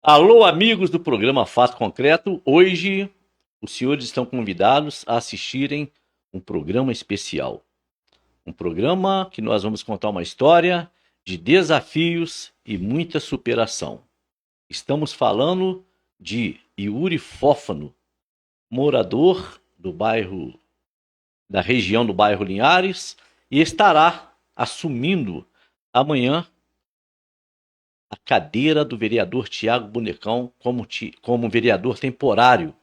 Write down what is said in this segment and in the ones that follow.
Alô, amigos do programa Fato Concreto. Hoje, os senhores estão convidados a assistirem um programa especial. Um programa que nós vamos contar uma história de desafios e muita superação. Estamos falando de Yuri Fófano, morador da região do bairro Linhares, e estará assumindo amanhã a cadeira do vereador Tiago Bonecão como vereador temporário.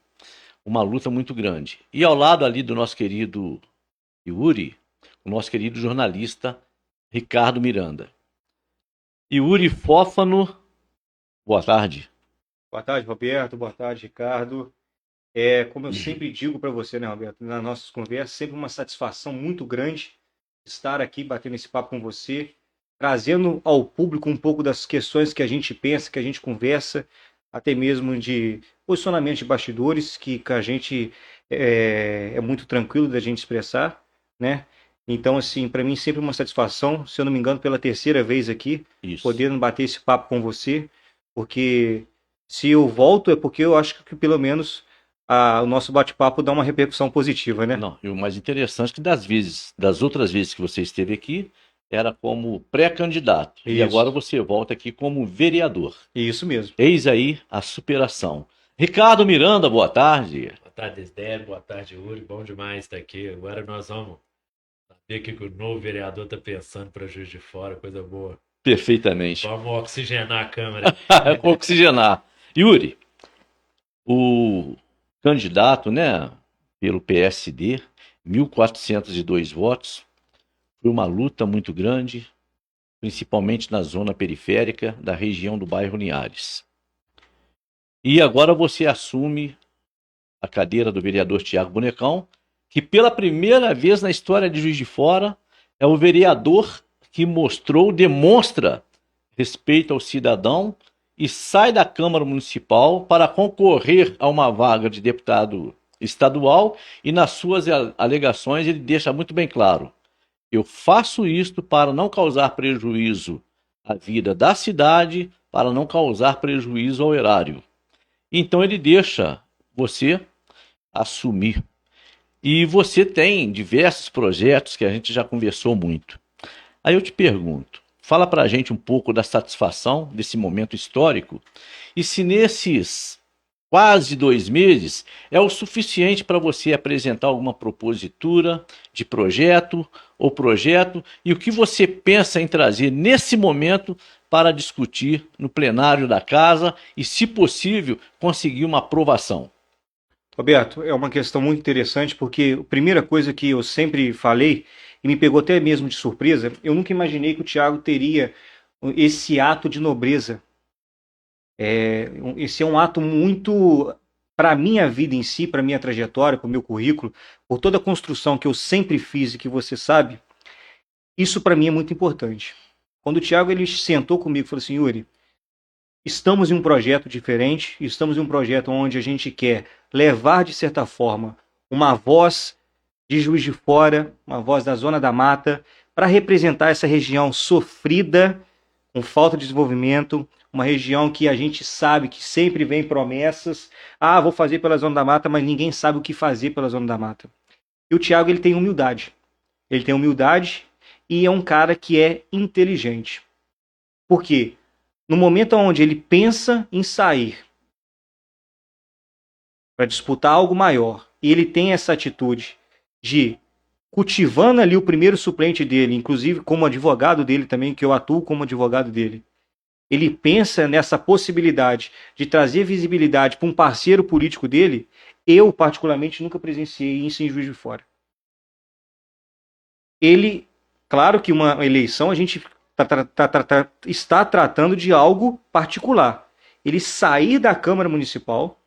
Uma luta muito grande. E ao lado ali do nosso querido Yuri, o nosso querido jornalista Ricardo Miranda. Yuri Fófano, boa tarde. Boa tarde, Roberto. Boa tarde, Ricardo. Como eu sempre digo para você, né, Roberto, nas nossas conversas, sempre uma satisfação muito grande estar aqui batendo esse papo com você, trazendo ao público um pouco das questões que a gente pensa, que a gente conversa, até mesmo de posicionamento de bastidores, que a gente é muito tranquilo da gente expressar, né? Então, assim, para mim sempre uma satisfação, se eu não me engano, pela terceira vez aqui, podendo bater esse papo com você, porque se eu volto é porque eu acho que pelo menos o nosso bate-papo dá uma repercussão positiva, né? Não, e o mais interessante é que das outras vezes que você esteve aqui, era como pré-candidato. E agora você volta aqui como vereador. Isso mesmo. Eis aí a superação. Ricardo Miranda, boa tarde. Boa tarde, Zé. Boa tarde, Uri. Bom demais estar aqui. Agora nós vamos saber o que o novo vereador está pensando para Juiz de Fora, coisa boa. Perfeitamente. Vamos oxigenar a câmera. Oxigenar. Yuri, o candidato, né, pelo PSD, 1.402 votos, foi uma luta muito grande, principalmente na zona periférica da região do bairro Linhares. E agora você assume a cadeira do vereador Tiago Bonecão, que pela primeira vez na história de Juiz de Fora é o vereador que demonstra respeito ao cidadão e sai da Câmara Municipal para concorrer a uma vaga de deputado estadual, e nas suas alegações ele deixa muito bem claro: eu faço isto para não causar prejuízo à vida da cidade, para não causar prejuízo ao erário. Então ele deixa você assumir. E você tem diversos projetos que a gente já conversou muito. Aí eu te pergunto, fala pra gente um pouco da satisfação desse momento histórico, e se nesses quase 2 meses é o suficiente para você apresentar alguma propositura de projeto, e o que você pensa em trazer nesse momento para discutir no plenário da casa e, se possível, conseguir uma aprovação. Roberto, é uma questão muito interessante, porque a primeira coisa que eu sempre falei, e me pegou até mesmo de surpresa, eu nunca imaginei que o Tiago teria esse ato de nobreza. Esse é um ato muito, para a minha vida em si, para a minha trajetória, para o meu currículo, por toda a construção que eu sempre fiz e que você sabe, isso para mim é muito importante. Quando o Tiago ele sentou comigo e falou assim: Yuri, estamos em um projeto diferente, estamos em um projeto onde a gente quer levar, de certa forma, uma voz de Juiz de Fora, uma voz da Zona da Mata, para representar essa região sofrida, com falta de desenvolvimento, uma região que a gente sabe que sempre vem promessas: vou fazer pela Zona da Mata, mas ninguém sabe o que fazer pela Zona da Mata. E o Tiago ele tem humildade. Ele tem humildade e é um cara que é inteligente. Por quê? No momento onde ele pensa em sair para disputar algo maior, e ele tem essa atitude de cultivando ali o primeiro suplente dele, inclusive como advogado dele também, que eu atuo como advogado dele, ele pensa nessa possibilidade de trazer visibilidade para um parceiro político dele. Eu, particularmente, nunca presenciei isso em Juiz de Fora. Ele, claro que uma eleição a gente está tratando de algo particular. Ele sair da Câmara Municipal,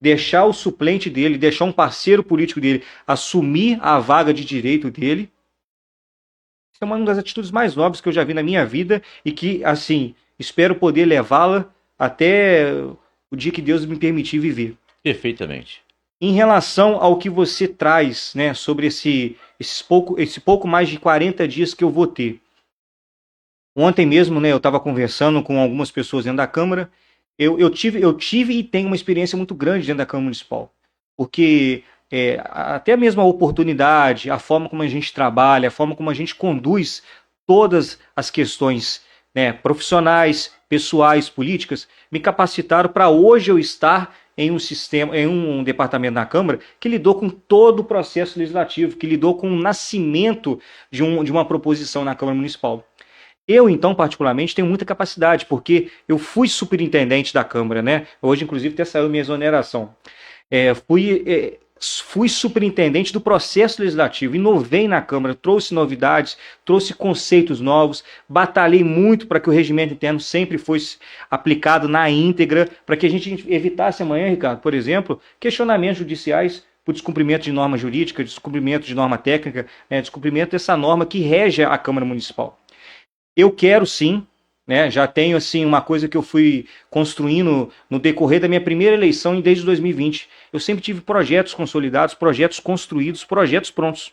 deixar o suplente dele, deixar um parceiro político dele assumir a vaga de direito dele, isso é uma das atitudes mais nobres que eu já vi na minha vida, e que, assim, espero poder levá-la até o dia que Deus me permitir viver. Perfeitamente. Em relação ao que você traz, né, sobre esse pouco mais de 40 dias que eu vou ter. Ontem mesmo, né, eu estava conversando com algumas pessoas dentro da Câmara, Eu tive e tenho uma experiência muito grande dentro da Câmara Municipal, porque até mesmo a oportunidade, a forma como a gente trabalha, a forma como a gente conduz todas as questões, né, profissionais, pessoais, políticas, me capacitaram para hoje eu estar em um sistema, em um departamento da Câmara que lidou com todo o processo legislativo, que lidou com o nascimento de uma proposição na Câmara Municipal. Eu, então, particularmente, tenho muita capacidade, porque eu fui superintendente da Câmara, né? Hoje, inclusive, até saiu minha exoneração. Fui superintendente do processo legislativo, inovei na Câmara, trouxe novidades, trouxe conceitos novos, batalhei muito para que o regimento interno sempre fosse aplicado na íntegra, para que a gente evitasse amanhã, Ricardo, por exemplo, questionamentos judiciais por descumprimento de norma jurídica, descumprimento de norma técnica, descumprimento dessa norma que rege a Câmara Municipal. Eu quero sim, né? Já tenho assim uma coisa que eu fui construindo no decorrer da minha primeira eleição desde 2020. Eu sempre tive projetos consolidados, projetos construídos, projetos prontos,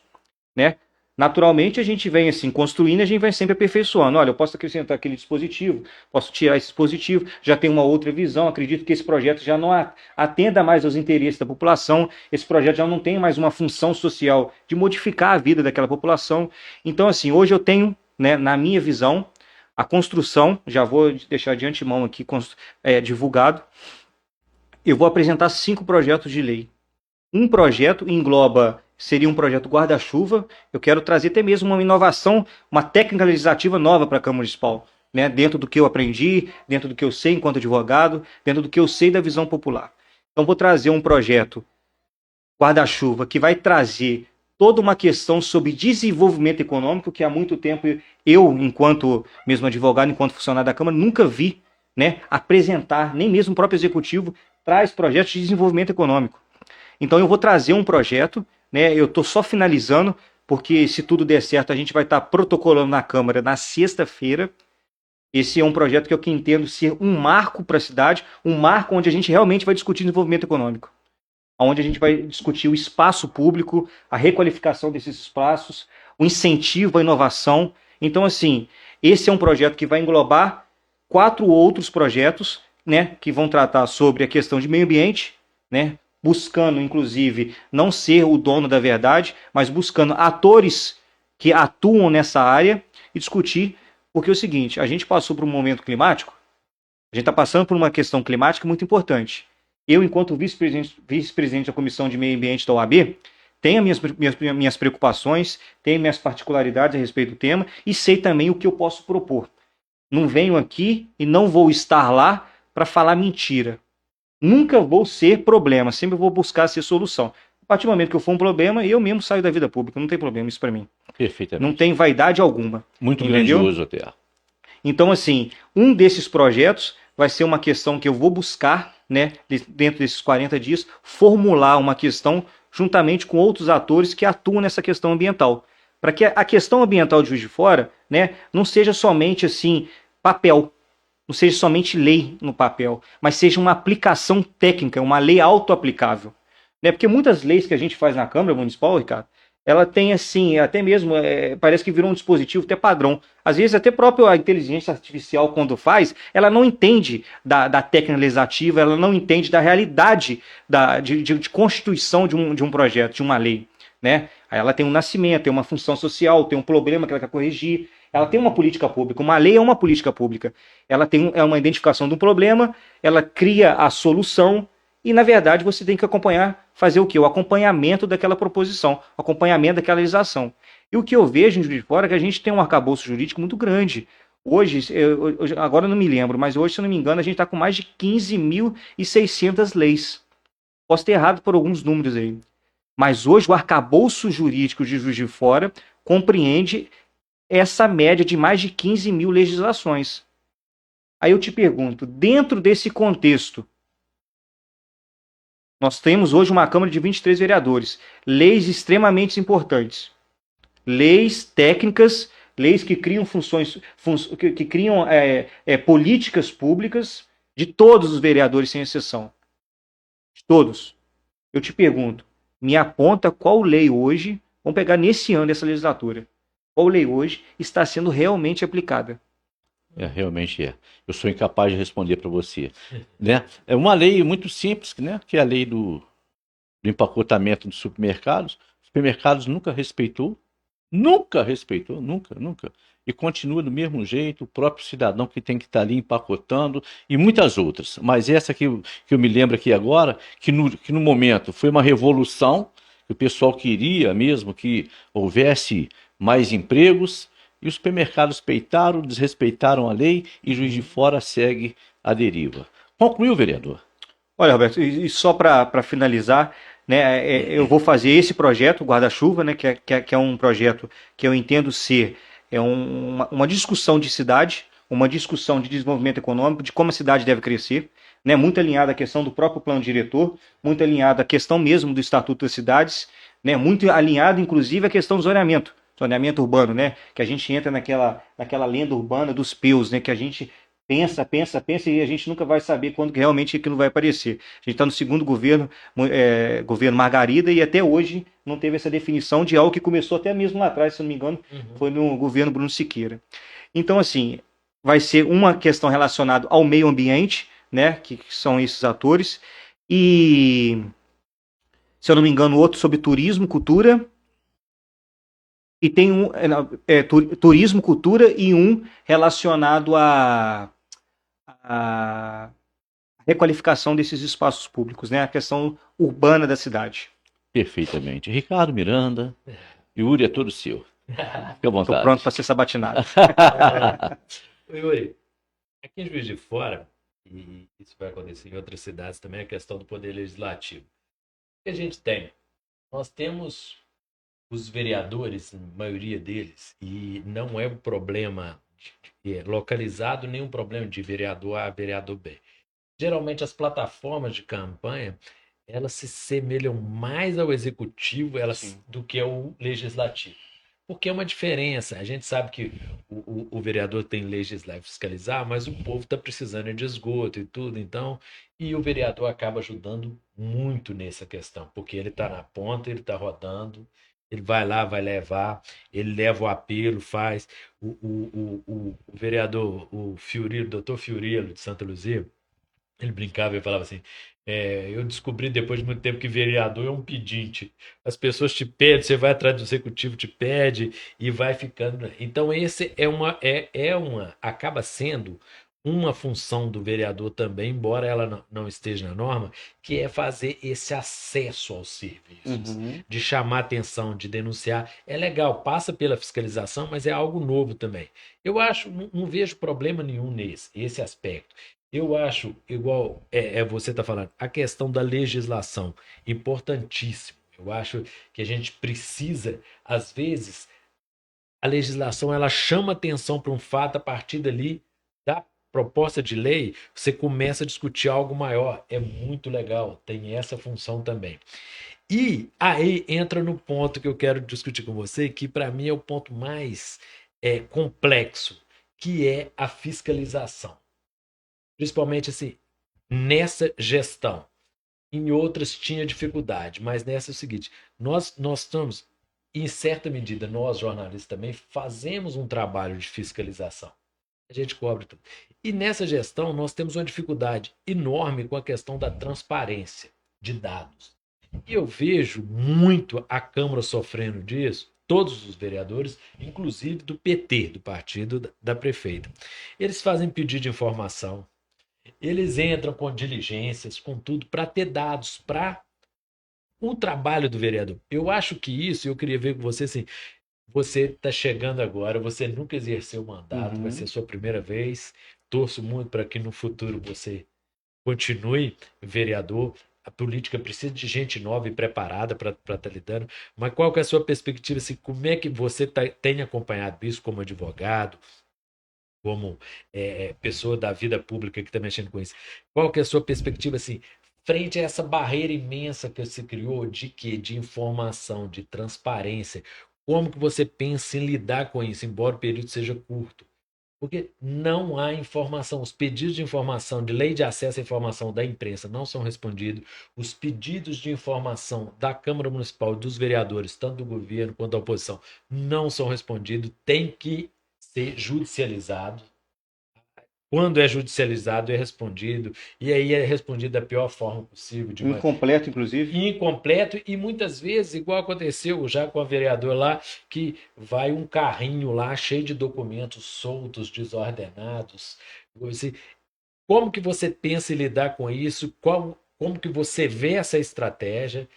né? Naturalmente a gente vem assim construindo, a gente vai sempre aperfeiçoando. Olha, eu posso acrescentar aquele dispositivo, posso tirar esse dispositivo, já tenho uma outra visão. Acredito que esse projeto já não atenda mais aos interesses da população. Esse projeto já não tem mais uma função social de modificar a vida daquela população. Então assim, hoje eu tenho, né, na minha visão, a construção, já vou deixar de antemão aqui divulgado, eu vou apresentar 5 projetos de lei. Um projeto seria um projeto guarda-chuva, eu quero trazer até mesmo uma inovação, uma técnica legislativa nova para a Câmara Municipal, né? Dentro do que eu aprendi, dentro do que eu sei enquanto advogado, dentro do que eu sei da visão popular. Então vou trazer um projeto guarda-chuva que vai trazer toda uma questão sobre desenvolvimento econômico que há muito tempo eu, enquanto mesmo advogado, enquanto funcionário da Câmara, nunca vi, né, apresentar, nem mesmo o próprio executivo traz projetos de desenvolvimento econômico. Então eu vou trazer um projeto, né, eu estou só finalizando, porque se tudo der certo a gente vai estar protocolando na Câmara na sexta-feira. Esse é um projeto que eu entendo ser um marco para a cidade, um marco onde a gente realmente vai discutir desenvolvimento econômico, onde a gente vai discutir o espaço público, a requalificação desses espaços, o incentivo à inovação. Então, assim, esse é um projeto que vai englobar 4 outros projetos, né, que vão tratar sobre a questão de meio ambiente, né, buscando, inclusive, não ser o dono da verdade, mas buscando atores que atuam nessa área e discutir, porque é o seguinte, a gente passou por um momento climático, a gente está passando por uma questão climática muito importante. Eu, enquanto vice-presidente da Comissão de Meio Ambiente da OAB, tenho minhas preocupações, tenho minhas particularidades a respeito do tema e sei também o que eu posso propor. Não venho aqui e não vou estar lá para falar mentira. Nunca vou ser problema, sempre vou buscar ser solução. A partir do momento que eu for um problema, eu mesmo saio da vida pública, não tem problema isso para mim. Perfeitamente. Não tem vaidade alguma. Muito entendeu? grandioso até. Então, assim, um desses projetos vai ser uma questão que eu vou buscar, né, dentro desses 40 dias, formular uma questão juntamente com outros atores que atuam nessa questão ambiental. Para que a questão ambiental de Juiz de Fora, né, não seja somente assim papel, não seja somente lei no papel, mas seja uma aplicação técnica, uma lei autoaplicável. Né? Porque muitas leis que a gente faz na Câmara Municipal, Ricardo, ela tem assim, até mesmo, parece que virou um dispositivo até padrão. Às vezes até próprio a inteligência artificial, quando faz, ela não entende da técnica legislativa, ela não entende da realidade de constituição de um projeto, de uma lei. Né? Aí ela tem um nascimento, tem uma função social, tem um problema que ela quer corrigir, ela tem uma política pública, uma lei é uma política pública. Ela tem uma identificação de um problema, ela cria a solução, e, na verdade, você tem que acompanhar, fazer o quê? O acompanhamento daquela proposição, o acompanhamento daquela legislação. E o que eu vejo em Juiz de Fora é que a gente tem um arcabouço jurídico muito grande. Hoje, agora eu não me lembro, mas hoje, se eu não me engano, a gente está com mais de 15.600 leis. Posso ter errado por alguns números aí. Mas hoje o arcabouço jurídico de Juiz de Fora compreende essa média de mais de 15 mil legislações. Aí eu te pergunto, dentro desse contexto, nós temos hoje uma Câmara de 23 vereadores, leis extremamente importantes, leis técnicas, leis que criam que criam políticas públicas de todos os vereadores, sem exceção. De todos. Eu te pergunto, me aponta qual lei hoje, vamos pegar nesse ano dessa legislatura, qual lei hoje está sendo realmente aplicada? Realmente é. Eu sou incapaz de responder para você, né? É uma lei muito simples, né? Que é a lei do empacotamento dos supermercados. Os supermercados nunca respeitou, nunca, nunca. E continua do mesmo jeito, o próprio cidadão que tem que estar ali empacotando e muitas outras. Mas essa que eu me lembro aqui agora, que no momento foi uma revolução, que o pessoal queria mesmo que houvesse mais empregos, e os supermercados peitaram, desrespeitaram a lei e Juiz de Fora segue a deriva. Concluiu, vereador? Olha, Roberto, e só para finalizar, né, eu vou fazer esse projeto, o Guarda-Chuva, né, que é um projeto que eu entendo ser uma discussão de cidade, uma discussão de desenvolvimento econômico, de como a cidade deve crescer, né, muito alinhada à questão do próprio plano diretor, muito alinhada à questão mesmo do Estatuto das Cidades, né, muito alinhado, inclusive, à questão do zoneamento urbano, né, que a gente entra naquela lenda urbana dos PEUs, né, que a gente pensa, pensa, pensa e a gente nunca vai saber quando que realmente aquilo vai aparecer. A gente está no segundo governo, governo Margarida, e até hoje não teve essa definição de algo que começou até mesmo lá atrás, se não me engano, foi no governo Bruno Siqueira. Então, assim, vai ser uma questão relacionada ao meio ambiente, né, que são esses atores, e, se eu não me engano, outro sobre turismo, cultura, e tem turismo, cultura e um relacionado a requalificação desses espaços públicos, né? A questão urbana da cidade. Perfeitamente. Ricardo Miranda, Yuri é todo seu. Fique à Estou vontade. pronto para ser sabatinado. Yuri, aqui em Juiz de Fora, e isso vai acontecer em outras cidades também, a questão do poder legislativo. O que a gente tem? Nós temos os vereadores, a maioria deles, e não é um problema localizado, nem um problema de vereador A a vereador B. Geralmente as plataformas de campanha, elas se semelham mais ao executivo do que ao legislativo. Porque é uma diferença. A gente sabe que o vereador tem legislar e fiscalizar, mas o povo está precisando de esgoto e tudo, então, e o vereador acaba ajudando muito nessa questão, porque ele está na ponta, ele está rodando, ele vai lá, vai levar, ele leva o apelo, faz. O vereador, o Fiorilo, doutor Fiorilo de Santa Luzia, ele brincava e falava assim: eu descobri depois de muito tempo que vereador é um pedinte. As pessoas te pedem, você vai atrás do executivo, te pede e vai ficando. Então, esse acaba sendo uma função do vereador também, embora ela não esteja na norma, que é fazer esse acesso aos serviços, de chamar atenção, de denunciar. É legal, passa pela fiscalização, mas é algo novo também. Eu acho, não vejo problema nenhum esse aspecto. Eu acho, igual você está falando, a questão da legislação, importantíssimo. Eu acho que a gente precisa, às vezes, a legislação ela chama atenção para um fato, a partir dali, da proposta de lei, você começa a discutir algo maior. É muito legal, tem essa função também. E aí entra no ponto que eu quero discutir com você, que para mim é o ponto mais complexo, que é a fiscalização. Principalmente assim, nessa gestão. Em outras tinha dificuldade, mas nessa é o seguinte: nós estamos, em certa medida, nós jornalistas também fazemos um trabalho de fiscalização. A gente cobre tudo. E nessa gestão nós temos uma dificuldade enorme com a questão da transparência de dados. E eu vejo muito a Câmara sofrendo disso, todos os vereadores, inclusive do PT, do partido da prefeita. Eles fazem pedido de informação, eles entram com diligências, com tudo, para ter dados para o trabalho do vereador. Eu acho que isso, eu queria ver com você assim, você está chegando agora, você nunca exerceu o mandato, vai ser a sua primeira vez. Torço muito para que no futuro você continue vereador. A política precisa de gente nova e preparada para estar lidando. Mas qual que é a sua perspectiva? Assim, como é que você tem acompanhado isso como advogado, como pessoa da vida pública que está mexendo com isso? Qual que é a sua perspectiva assim, frente a essa barreira imensa que se criou de quê? De informação, de transparência? Como que você pensa em lidar com isso, embora o período seja curto? Porque não há informação. Os pedidos de informação, de lei de acesso à informação da imprensa não são respondidos. Os pedidos de informação da Câmara Municipal, dos vereadores, tanto do governo quanto da oposição, não são respondidos. Tem que ser judicializado. quando é judicializado, é respondido, e aí é respondido da pior forma possível, de uma Incompleto, inclusive. incompleto, e muitas vezes, igual aconteceu já com a vereadora lá, que vai um carrinho lá cheio de documentos soltos, desordenados. Como que você pensa em lidar com isso? Como que você vê essa estratégia?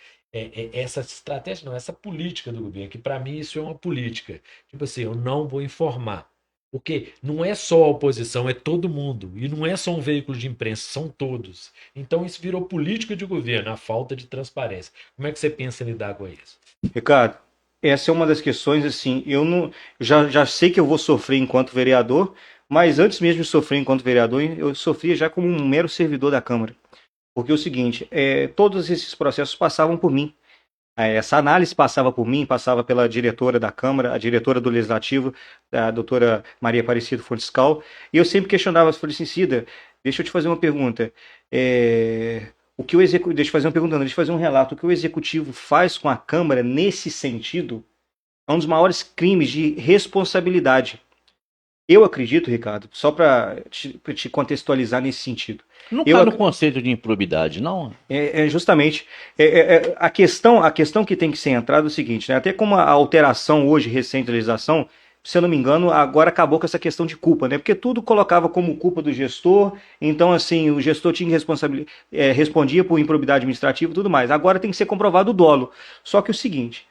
Essa estratégia não, essa política do governo, que para mim isso é uma política. Tipo assim, eu não vou informar. Porque não é só a oposição, é todo mundo. E não é só um veículo de imprensa, são todos. Então isso virou política de governo, a falta de transparência. Como é que você pensa em lidar com isso? Ricardo, essa é uma das questões, assim, eu não já sei que eu vou sofrer enquanto vereador, mas antes mesmo de sofrer enquanto vereador, eu sofria já como um mero servidor da Câmara. Porque é o seguinte, todos esses processos passavam por mim. Essa análise passava por mim, passava pela diretora da Câmara, a diretora do Legislativo, a doutora Maria Aparecida Fontiscal, e eu sempre questionava, falei assim, Cida, deixa eu te fazer uma pergunta. Deixa eu fazer uma pergunta, não, deixa eu fazer um relato. O que o Executivo faz com a Câmara nesse sentido é um dos maiores crimes de responsabilidade. Eu acredito, Ricardo, só para te contextualizar nesse sentido. Não está no conceito de improbidade, não? Justamente. A questão que tem que ser entrada é o seguinte, né? Até como a alteração hoje, recente da legislação, se eu não me engano, agora acabou com essa questão de culpa, né? Porque tudo colocava como culpa do gestor, então, assim, o gestor tinha respondia por improbidade administrativa e tudo mais. Agora tem que ser comprovado o dolo. Só que o seguinte,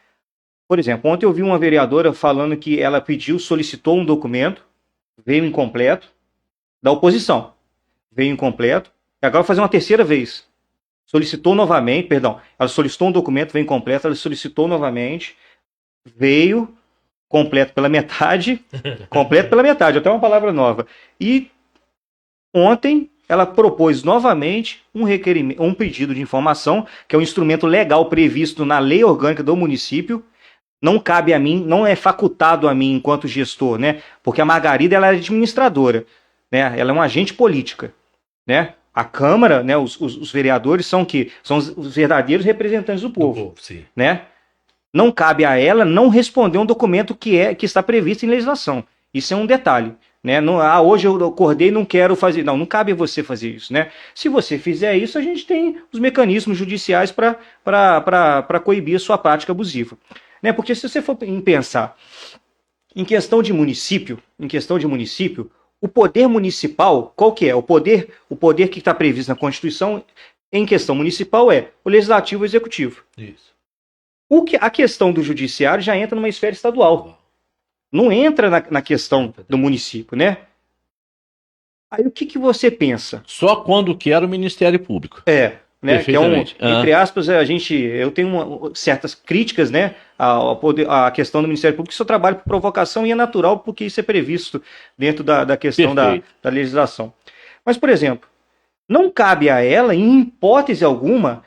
por exemplo, ontem eu vi uma vereadora falando que ela solicitou um documento, veio incompleto, da oposição. Veio incompleto, e agora vai fazer uma terceira vez. Ela solicitou um documento, veio incompleto, ela solicitou novamente, veio completo pela metade, até uma palavra nova. E ontem ela propôs novamente um pedido de informação, que é um instrumento legal previsto na lei orgânica do município. Não cabe a mim, não é facultado a mim enquanto gestor, né? Porque a Margarida ela é administradora, né? Ela é uma agente política, né? A Câmara, né? Os vereadores são os verdadeiros representantes do povo, sim. Né? Não cabe a ela não responder um documento que está previsto em legislação. Isso é um detalhe, né? Hoje eu acordei e não quero fazer. Não cabe a você fazer isso, né? Se você fizer isso, a gente tem os mecanismos judiciais para coibir a sua prática abusiva. Né? Porque se você for pensar em questão de município, o poder municipal, qual que é? O poder que está previsto na Constituição em questão municipal é o legislativo e o executivo. Isso. A questão do judiciário já entra numa esfera estadual. Não entra na questão do município, né? Aí o que você pensa? Só quando quer o Ministério Público. Né? Que entre aspas, eu tenho certas críticas, né, à questão do Ministério Público, que seu trabalho por provocação e é natural, porque isso é previsto dentro da questão da legislação. Mas, por exemplo, não cabe a ela, em hipótese alguma,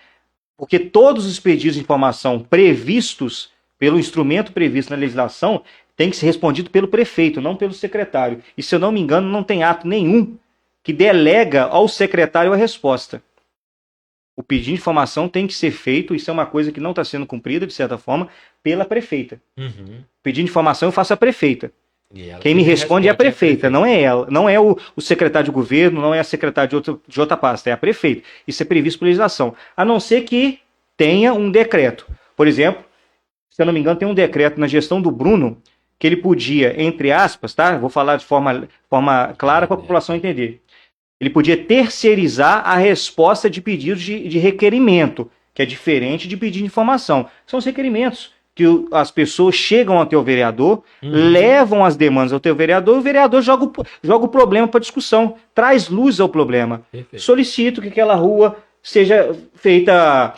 porque todos os pedidos de informação previstos pelo instrumento previsto na legislação têm que ser respondidos pelo prefeito, não pelo secretário. E, se eu não me engano, não tem ato nenhum que delega ao secretário a resposta. O pedido de informação tem que ser feito, isso é uma coisa que não está sendo cumprida, de certa forma, pela prefeita. Uhum. Pedido de informação eu faço a prefeita. Quem me responde é a prefeita, não é ela. Não é o secretário de governo, não é a secretária de outra pasta, é a prefeita. Isso é previsto por legislação. A não ser que tenha um decreto. Por exemplo, se eu não me engano, tem um decreto na gestão do Bruno, que ele podia, entre aspas, tá? Vou falar de forma clara para a população entender. Ele podia terceirizar a resposta de pedidos de requerimento, que é diferente de pedido de informação. São os requerimentos que as pessoas chegam até o vereador, levam as demandas ao teu vereador, e o vereador joga o problema para discussão, traz luz ao problema. Perfeito. Solicito que aquela rua seja feita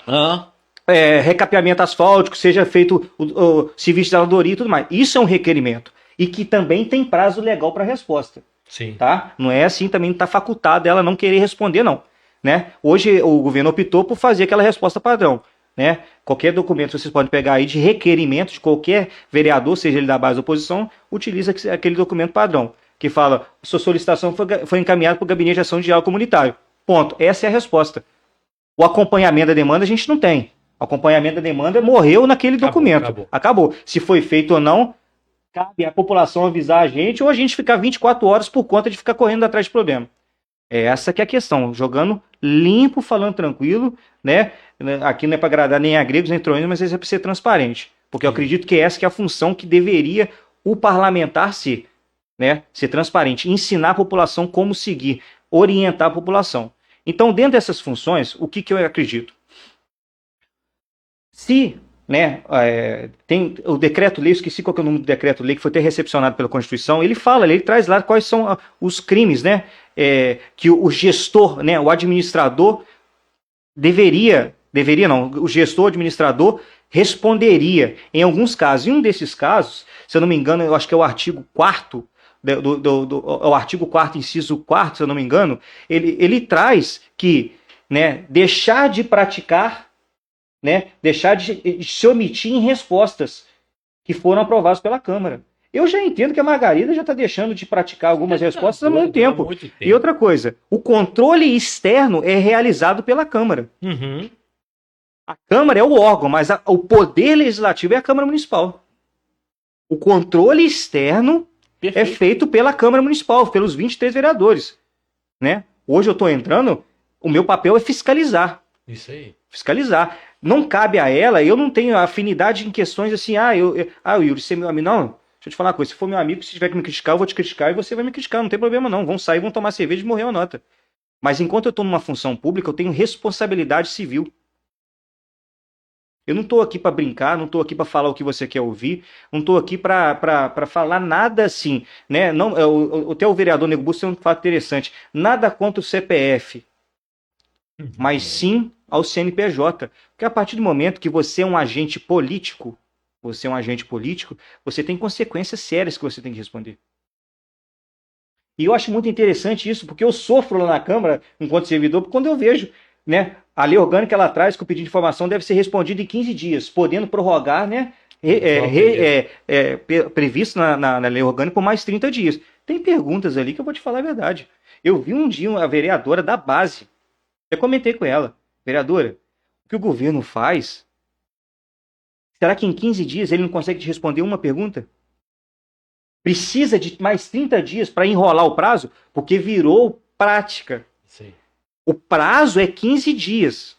recapeamento asfáltico, seja feito o serviço de zeladoria e tudo mais. Isso é um requerimento. E que também tem prazo legal para resposta. Sim. Tá? Não é assim, também não está facultado ela não querer responder, não. Né? Hoje o governo optou por fazer aquela resposta padrão. Né? Qualquer documento vocês podem pegar aí de requerimento de qualquer vereador, seja ele da base da oposição, utiliza aquele documento padrão, que fala, sua solicitação foi encaminhada para o Gabinete de Ação de Diálogo Comunitário. Ponto. Essa é a resposta. O acompanhamento da demanda a gente não tem. O acompanhamento da demanda morreu naquele documento. Acabou. Se foi feito ou não, cabe à população avisar a gente ou a gente ficar 24 horas por conta de ficar correndo atrás de problema. É essa que é a questão, jogando limpo, falando tranquilo, né? Aqui não é para agradar nem a gregos nem troianos, mas é para ser transparente, porque eu acredito que essa que é a função que deveria o parlamentar ser, né? Ser transparente, ensinar a população como seguir, orientar a população. Então, dentro dessas funções, o que eu acredito? Se, né, tem o decreto-lei, esqueci qual que é o nome do decreto-lei, que foi até recepcionado pela Constituição, ele fala, ele traz lá quais são os crimes, né, que o gestor, né, o administrador o gestor, administrador, responderia em alguns casos. Em um desses casos, se eu não me engano, eu acho que é o artigo 4º, o artigo 4º, inciso 4º, se eu não me engano, ele traz que, né, deixar de praticar, né, deixar de se omitir em respostas que foram aprovadas pela Câmara. Eu já entendo que a Margarida já está deixando de praticar algumas respostas há muito tempo. E outra coisa, o controle externo é realizado pela Câmara. Uhum. A Câmara é o órgão, mas o poder legislativo é a Câmara Municipal. O controle externo é feito pela Câmara Municipal, pelos 23 vereadores. Né? Hoje eu estou entrando, o meu papel é fiscalizar. Isso aí. Fiscalizar. Não cabe a ela, eu não tenho afinidade em questões assim, Yuri, você é meu amigo. Não, deixa eu te falar uma coisa, se for meu amigo, se tiver que me criticar, eu vou te criticar e você vai me criticar, não tem problema não. Vamos sair, vamos tomar cerveja e morrer uma nota. Mas enquanto eu estou numa função pública, eu tenho responsabilidade civil. Eu não estou aqui para brincar, não estou aqui para falar o que você quer ouvir, não estou aqui para falar nada assim, né? Não, até o vereador Nego Busto tem um fato interessante, nada contra o CPF, mas sim ao CNPJ, porque a partir do momento que você é um agente político, você tem consequências sérias que você tem que responder. E eu acho muito interessante isso, porque eu sofro lá na Câmara, enquanto servidor, quando eu vejo, né, a lei orgânica ela traz que o pedido de informação deve ser respondido em 15 dias, podendo prorrogar, né, previsto na lei orgânica por mais 30 dias. Tem perguntas ali que eu vou te falar a verdade. Eu vi um dia a vereadora da base, eu comentei com ela, vereadora, o que o governo faz, será que em 15 dias ele não consegue te responder uma pergunta? Precisa de mais 30 dias para enrolar o prazo? Porque virou prática. Sim. O prazo é 15 dias.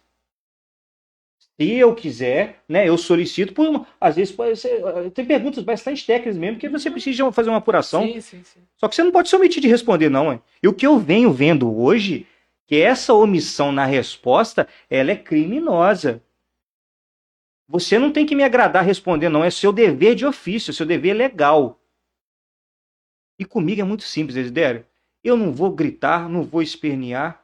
Se eu quiser, né, eu solicito por às vezes tem perguntas bastante técnicas mesmo, que você precisa fazer uma apuração. Sim. Só que você não pode se omitir de responder, não. Hein? E o que eu venho vendo hoje, que essa omissão na resposta, ela é criminosa. Você não tem que me agradar responder, não. É seu dever de ofício, seu dever legal. E comigo é muito simples, Desidério. Eu não vou gritar, não vou espernear,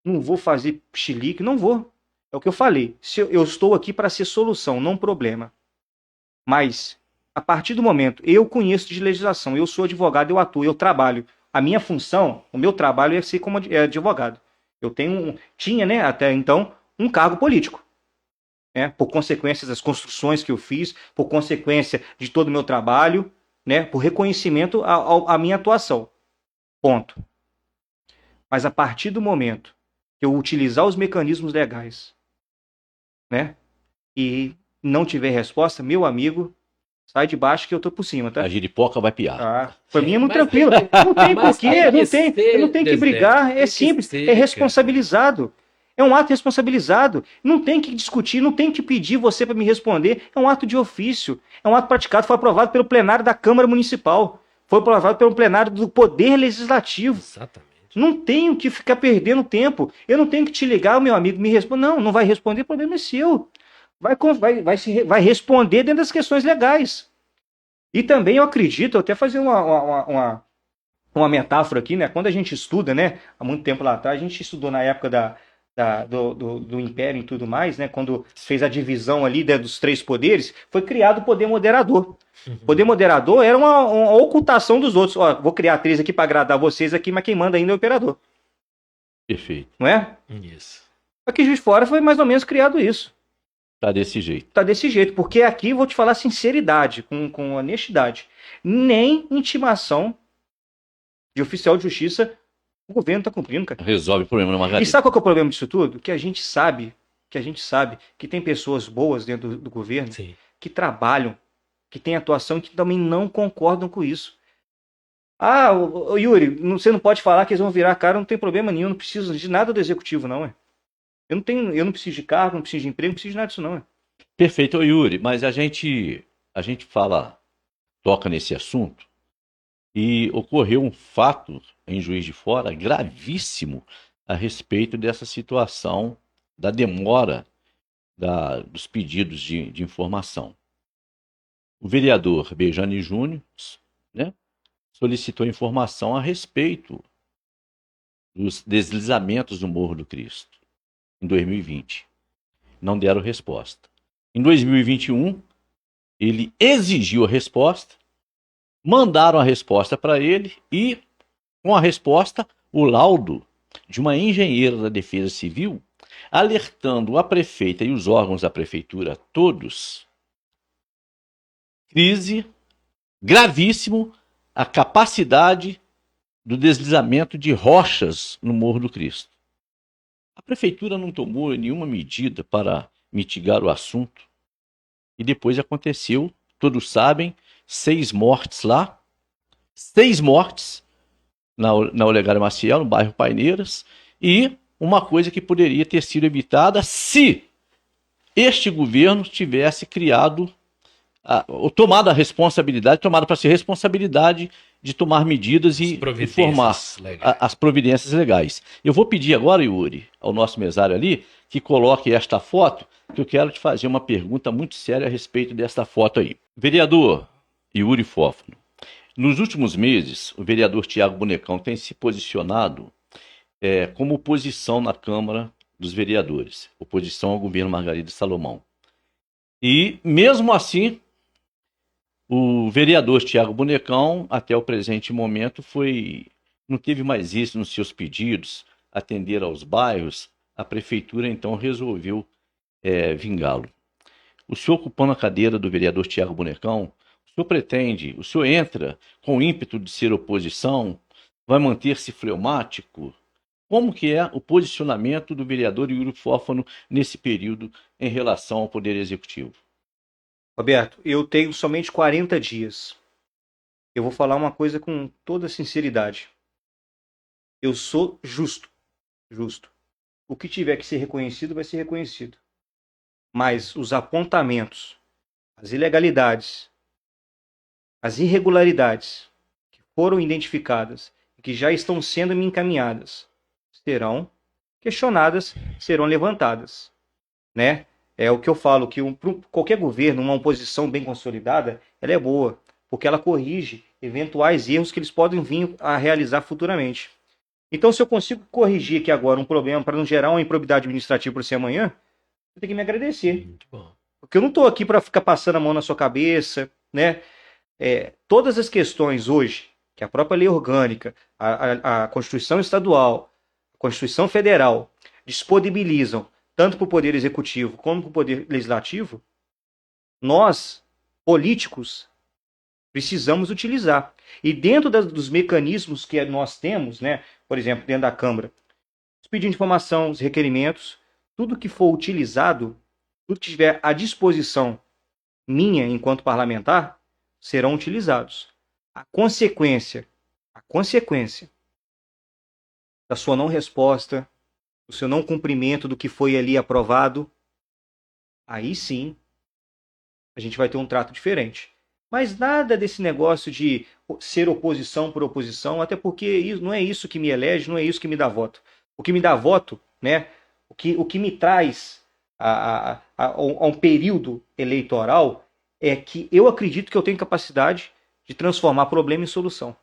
não vou fazer chilique, não vou. É o que eu falei. Eu estou aqui para ser solução, não problema. Mas, a partir do momento, eu conheço de legislação, eu sou advogado, eu atuo, eu trabalho. A minha função, o meu trabalho é ser como advogado. Eu tinha, né, até então, um cargo político. Né, por consequência das construções que eu fiz, por consequência de todo o meu trabalho, né, por reconhecimento à minha atuação. Ponto. Mas a partir do momento que eu utilizar os mecanismos legais, né, e não tiver resposta, meu amigo, sai de baixo que eu tô por cima, tá? A giripoca vai piar. Pra mim é muito tranquilo. Não tem porquê, eu não tenho que brigar, é simples, é responsabilizado. É um ato responsabilizado. Não tem que discutir, não tem que pedir você para me responder. É um ato de ofício. É um ato praticado, foi aprovado pelo plenário da Câmara Municipal. Foi aprovado pelo plenário do Poder Legislativo. Exatamente. Não tenho que ficar perdendo tempo. Eu não tenho que te ligar, meu amigo, me responde. Não vai responder, o problema é seu. Vai responder dentro das questões legais. E também eu acredito, eu até fazer uma metáfora aqui, né? Quando a gente estuda, né? Há muito tempo lá atrás, a gente estudou na época do Império e tudo mais, né? Quando fez a divisão ali, né, dos 3 poderes, foi criado o poder moderador. O poder moderador era uma ocultação dos outros. Ó, vou criar 3 aqui para agradar vocês aqui, mas quem manda ainda é o imperador. Perfeito. Não é? Isso. Aqui em Juiz de Fora foi mais ou menos criado isso. Tá desse jeito. Tá desse jeito, porque aqui vou te falar sinceridade, com honestidade. Nem intimação de oficial de justiça o governo está cumprindo, cara. Resolve o problema na Margarida. E sabe qual que é o problema disso tudo? Que a gente sabe que tem pessoas boas dentro do governo, Sim. que trabalham, que têm atuação e que também não concordam com isso. Ah, Yuri, você não pode falar que eles vão virar a cara, não tem problema nenhum, não preciso de nada do executivo, não, é. Eu não preciso de cargo, não preciso de emprego, não preciso de nada disso, não, é. Perfeito, ô Yuri, mas a gente toca nesse assunto e ocorreu um fato em Juiz de Fora gravíssimo a respeito dessa situação da demora dos pedidos de informação. O vereador Bejane Júnior, né, solicitou informação a respeito dos deslizamentos do Morro do Cristo em 2020. Não deram resposta. Em 2021, ele exigiu a resposta, mandaram a resposta para ele e, com a resposta, o laudo de uma engenheira da Defesa Civil alertando a prefeita e os órgãos da prefeitura todos, crise gravíssimo, a capacidade do deslizamento de rochas no Morro do Cristo. A prefeitura não tomou nenhuma medida para mitigar o assunto e depois aconteceu, todos sabem, 6 mortes lá, 6 mortes na Olegário Maciel, no bairro Paineiras, e uma coisa que poderia ter sido evitada se este governo tivesse criado, ou tomado a responsabilidade, tomado para si a responsabilidade de tomar medidas e informar as providências legais. Eu vou pedir agora, Yuri, ao nosso mesário ali, que coloque esta foto, que eu quero te fazer uma pergunta muito séria a respeito desta foto aí. Vereador Yuri Fófano, nos últimos meses, o vereador Tiago Bonecão tem se posicionado como oposição na Câmara dos Vereadores, oposição ao governo Margarida Salomão. E, mesmo assim, o vereador Tiago Bonecão, até o presente momento, não teve mais isso nos seus pedidos, atender aos bairros. A prefeitura, então, resolveu vingá-lo. O senhor, ocupando a cadeira do vereador Tiago Bonecão, o senhor entra com o ímpeto de ser oposição, vai manter-se fleumático? Como que é o posicionamento do vereador Yuri Fófano nesse período em relação ao Poder Executivo? Roberto, eu tenho somente 40 dias. Eu vou falar uma coisa com toda sinceridade. Eu sou justo. O que tiver que ser reconhecido vai ser reconhecido. Mas os apontamentos, as ilegalidades, as irregularidades que foram identificadas e que já estão sendo me encaminhadas serão questionadas, serão levantadas, né? É o que eu falo, que qualquer governo, uma oposição bem consolidada, ela é boa, porque ela corrige eventuais erros que eles podem vir a realizar futuramente. Então, se eu consigo corrigir aqui agora um problema para não gerar uma improbidade administrativa para você amanhã, você tem que me agradecer. Muito bom. Porque eu não estou aqui para ficar passando a mão na sua cabeça, né? Todas as questões hoje, que a própria lei orgânica, a Constituição Estadual, a Constituição Federal, disponibilizam tanto para o Poder Executivo como para o Poder Legislativo, nós, políticos, precisamos utilizar. E dentro dos mecanismos que nós temos, né, por exemplo, dentro da Câmara, os pedidos de informação, os requerimentos, tudo que for utilizado, tudo que estiver à disposição minha enquanto parlamentar, serão utilizados. A consequência da sua não resposta, o seu não cumprimento do que foi ali aprovado, aí sim a gente vai ter um trato diferente. Mas nada desse negócio de ser oposição por oposição, até porque não é isso que me elege, não é isso que me dá voto. O que me dá voto, né, o que me traz a um período eleitoral é que eu acredito que eu tenho capacidade de transformar problema em solução.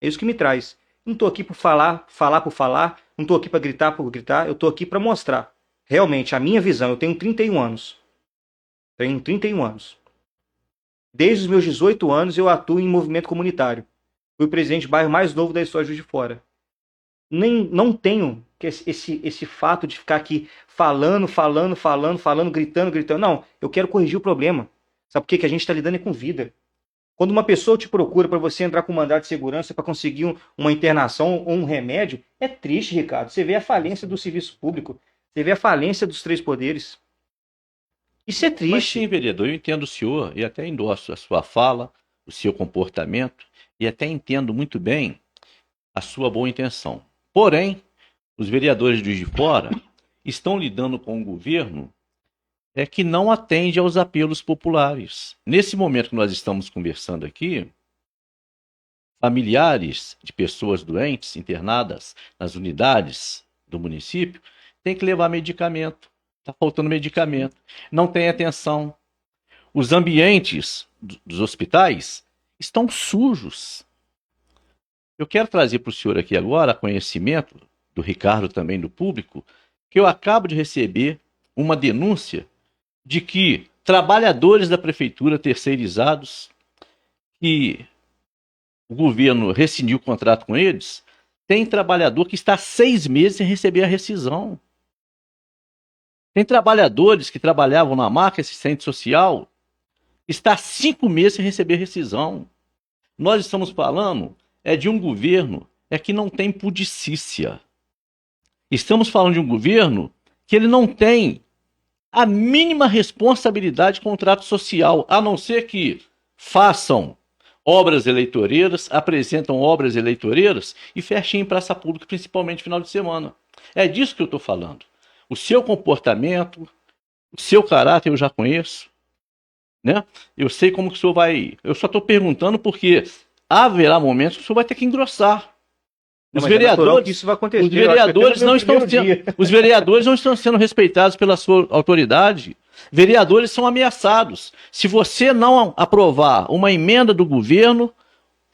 É isso que me traz. Não estou aqui por falar por falar, não estou aqui para gritar por gritar, eu estou aqui para mostrar realmente a minha visão. Eu tenho 31 anos. Desde os meus 18 anos eu atuo em movimento comunitário. Fui o presidente do bairro mais novo da história de Juiz de Fora. Não tenho esse fato de ficar aqui falando, gritando. Não, eu quero corrigir o problema. Sabe por quê? Que a gente está lidando com vida. Quando uma pessoa te procura para você entrar com mandado de segurança para conseguir uma internação ou um remédio, é triste, Ricardo. Você vê a falência do serviço público. Você vê a falência dos 3 poderes. Isso é Mas triste. sim, vereador, eu entendo o senhor e até endosso a sua fala, o seu comportamento e até entendo muito bem a sua boa intenção. Porém, os vereadores de Juiz de Fora estão lidando com um governo que não atende aos apelos populares. Nesse momento que nós estamos conversando aqui, familiares de pessoas doentes internadas nas unidades do município têm que levar medicamento. Está faltando medicamento. Não tem atenção. Os ambientes dos hospitais estão sujos. Eu quero trazer para o senhor aqui agora conhecimento do Ricardo, também do público, que eu acabo de receber uma denúncia de que trabalhadores da prefeitura terceirizados, que o governo rescindiu o contrato com eles, tem trabalhador que está há 6 meses sem receber a rescisão. Tem trabalhadores que trabalhavam na marca assistente social, que está há 5 meses sem receber rescisão. Nós estamos falando de um governo que não tem pudicícia. Estamos falando de um governo que ele não tem a mínima responsabilidade de contrato social, a não ser que façam obras eleitoreiras, apresentam obras eleitoreiras e fechem em praça pública, principalmente no final de semana. É disso que eu estou falando. O seu comportamento, o seu caráter eu já conheço, né? Eu sei como que o senhor vai... Eu só estou perguntando porque haverá momentos que o senhor vai ter que engrossar. Não, mas é natural que isso vai acontecer. Os vereadores os vereadores não estão sendo respeitados pela sua autoridade. Vereadores são ameaçados. Se você não aprovar uma emenda do governo,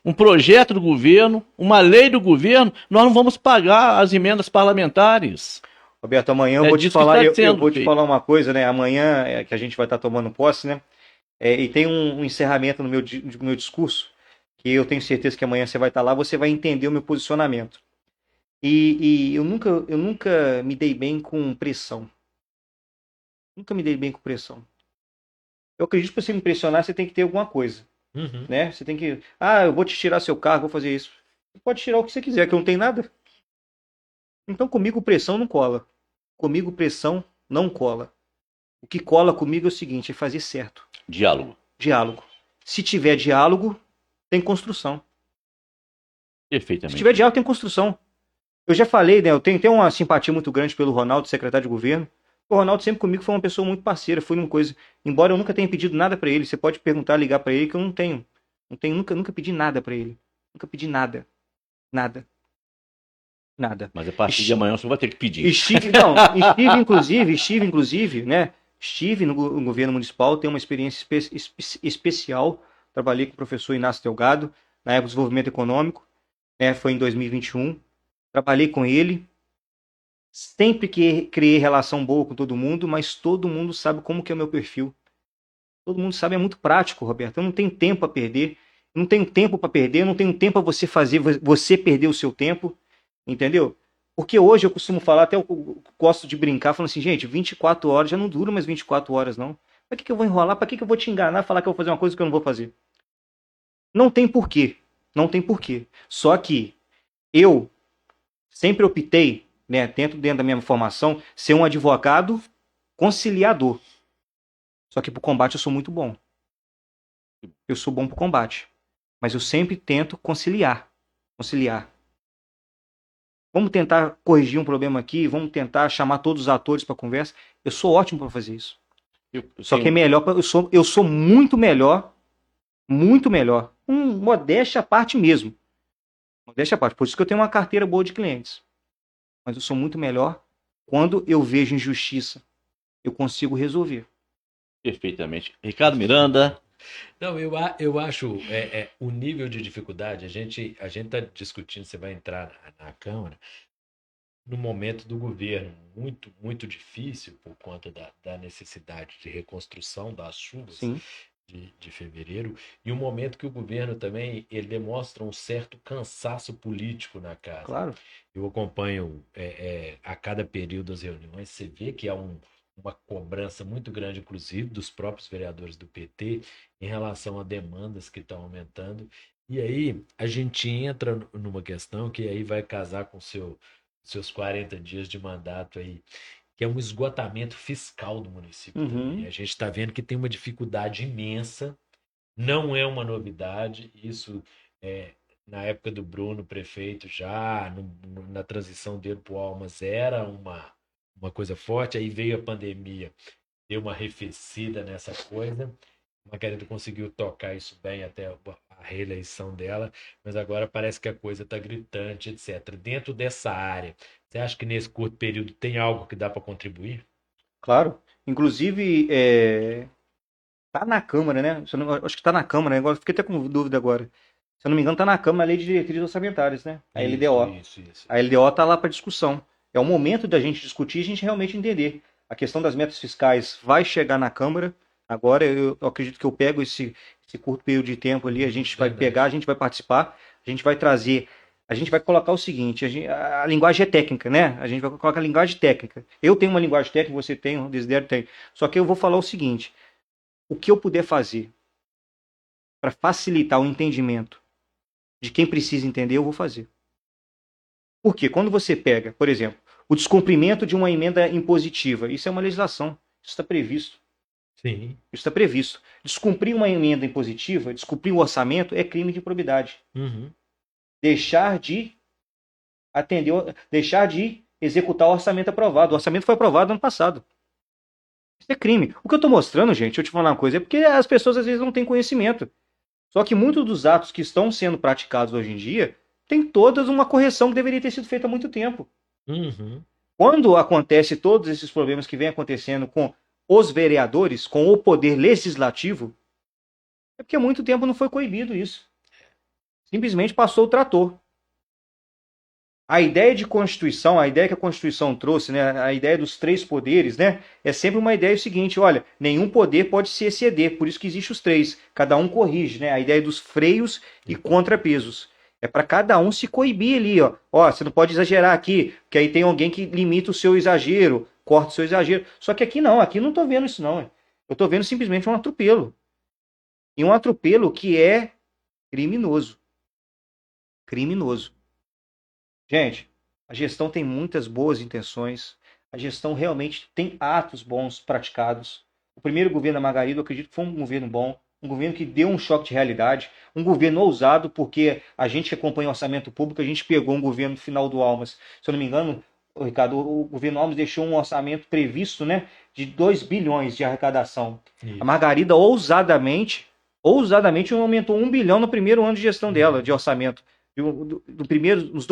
um projeto do governo, uma lei do governo, nós não vamos pagar as emendas parlamentares. Roberto, amanhã eu vou te falar, eu vou te falar uma coisa, né? Amanhã é que a gente vai estar tomando posse, né? E tem um encerramento no meu discurso, que eu tenho certeza que amanhã você vai estar lá, você vai entender o meu posicionamento. E eu nunca me dei bem com pressão. Nunca me dei bem com pressão. Eu acredito que para você me impressionar, você tem que ter alguma coisa. Uhum. Né? Você tem que... Ah, eu vou te tirar seu carro, vou fazer isso. Você pode tirar o que você quiser, que eu não tenho nada. Então comigo pressão não cola. Comigo pressão não cola. O que cola comigo é o seguinte, é fazer certo. Diálogo. Diálogo. Se tiver diálogo, tem construção. Perfeitamente. Se tiver diálogo, tem construção. Eu já falei, né? Eu tenho uma simpatia muito grande pelo Ronaldo, secretário de governo. O Ronaldo sempre comigo foi uma pessoa muito parceira, foi uma coisa. Embora eu nunca tenha pedido nada para ele, você pode perguntar, ligar para ele que eu não tenho. Nunca pedi nada para ele. Nunca pedi nada. Nada. Mas a partir de amanhã você vai ter que pedir. Estive, inclusive, né? Estive no governo municipal, tenho uma experiência especial. Trabalhei com o professor Inácio Delgado, na época do desenvolvimento econômico, né? Foi em 2021. Trabalhei com ele. Sempre que criei relação boa com todo mundo, mas todo mundo sabe como que é o meu perfil. Todo mundo sabe, é muito prático, Roberto. Eu não tenho tempo a perder. Eu não tenho tempo para perder, eu não tenho tempo a você perder o seu tempo. Entendeu? Porque hoje eu costumo falar, até eu gosto de brincar, falando assim, gente, 24 horas já não dura mais 24 horas, não. Pra que eu vou enrolar? Pra que eu vou te enganar, falar que eu vou fazer uma coisa que eu não vou fazer? Não tem porquê. Não tem porquê. Só que eu sempre optei, né, dentro da minha formação, ser um advogado conciliador. Só que pro combate eu sou muito bom. Eu sou bom pro combate. Mas eu sempre tento conciliar. Vamos tentar corrigir um problema aqui, vamos tentar chamar todos os atores para conversa. Eu sou ótimo para fazer isso. Só que é melhor, eu sou muito melhor. Modéstia à parte mesmo. Modéstia à parte. Por isso que eu tenho uma carteira boa de clientes. Mas eu sou muito melhor quando eu vejo injustiça. Eu consigo resolver. Perfeitamente. Ricardo Miranda. Não, eu acho o nível de dificuldade, a gente está discutindo, você vai entrar na Câmara, no momento do governo muito, muito difícil por conta da necessidade de reconstrução das chuvas de fevereiro, e um momento que o governo também ele demonstra um certo cansaço político na casa. Claro. Eu acompanho a cada período as reuniões, você vê que há uma cobrança muito grande, inclusive, dos próprios vereadores do PT em relação a demandas que estão aumentando. E aí a gente entra numa questão que aí vai casar com seus 40 dias de mandato aí, que é um esgotamento fiscal do município também. A gente está vendo que tem uma dificuldade imensa, não é uma novidade, isso na época do Bruno, prefeito, já na transição dele para o Almas era uma coisa forte, aí veio a pandemia, deu uma arrefecida nessa coisa. A Margarida conseguiu tocar isso bem até a reeleição dela, mas agora parece que a coisa está gritante, etc. Dentro dessa área, você acha que nesse curto período tem algo que dá para contribuir? Claro. Inclusive, tá na Câmara, né? Acho que tá na Câmara, né? Agora fiquei até com dúvida agora. Se eu não me engano, tá na Câmara a Lei de Diretrizes Orçamentárias, né? A LDO. Isso. A LDO tá lá para discussão. É o momento da gente discutir e a gente realmente entender. A questão das metas fiscais vai chegar na Câmara. Agora, eu acredito que eu pego esse curto período de tempo ali, a gente vai pegar, a gente vai participar, a gente vai trazer, a gente vai colocar o seguinte, a linguagem é técnica, né? A gente vai colocar a linguagem técnica. Eu tenho uma linguagem técnica, você tem, o Desidério tem. Só que eu vou falar o seguinte, o que eu puder fazer para facilitar o entendimento de quem precisa entender, eu vou fazer. Por quê? Quando você pega, por exemplo, o descumprimento de uma emenda impositiva, isso é uma legislação, isso está previsto. Sim. Isso está previsto. Descumprir uma emenda impositiva, descumprir um orçamento, é crime de improbidade. Deixar de atender, deixar de executar o orçamento aprovado. O orçamento foi aprovado ano passado. Isso é crime. O que eu estou mostrando, gente, deixa eu te falar uma coisa, é porque as pessoas às vezes não têm conhecimento. Só que muitos dos atos que estão sendo praticados hoje em dia tem todas uma correção que deveria ter sido feita há muito tempo. Quando acontece todos esses problemas que vem acontecendo com os vereadores, com o poder legislativo, é porque há muito tempo não foi coibido isso. Simplesmente passou o trator. A ideia de Constituição, a ideia que a Constituição trouxe, né, a ideia dos 3 poderes, né, é sempre uma ideia seguinte, olha, nenhum poder pode se exceder, por isso que existe os 3, cada um corrige, né, a ideia dos freios e contrapesos. É para cada um se coibir ali, ó, você não pode exagerar aqui, porque aí tem alguém que limita o seu exagero, corta o seu exagero. Só que aqui não estou vendo isso não. Eu estou vendo simplesmente um atropelo. E um atropelo que é criminoso. Criminoso. Gente, a gestão tem muitas boas intenções. A gestão realmente tem atos bons praticados. O primeiro governo da Margarida, eu acredito que foi um governo bom. Um governo que deu um choque de realidade. Um governo ousado, porque a gente que acompanha o orçamento público, a gente pegou um governo no final do Almas. Se eu não me engano, Ricardo, o governo Almas deixou um orçamento previsto, né, de 2 bilhões de arrecadação. Isso. A Margarida ousadamente aumentou 1 bilhão no primeiro ano de gestão dela, de orçamento. Dos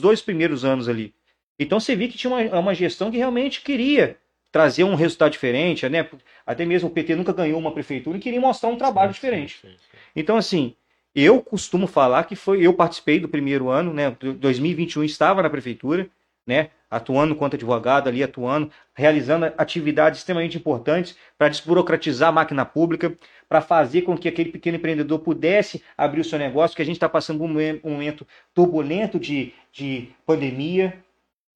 dois primeiros anos ali. Então você vê que tinha uma gestão que realmente queria trazer um resultado diferente, né? Até mesmo o PT nunca ganhou uma prefeitura e queria mostrar um trabalho diferente. Sim. Então, assim, eu costumo falar que eu participei do primeiro ano, né? 2021 estava na prefeitura, né? Atuando quanto advogado ali, realizando atividades extremamente importantes para desburocratizar a máquina pública, para fazer com que aquele pequeno empreendedor pudesse abrir o seu negócio, que a gente está passando por um momento turbulento de pandemia,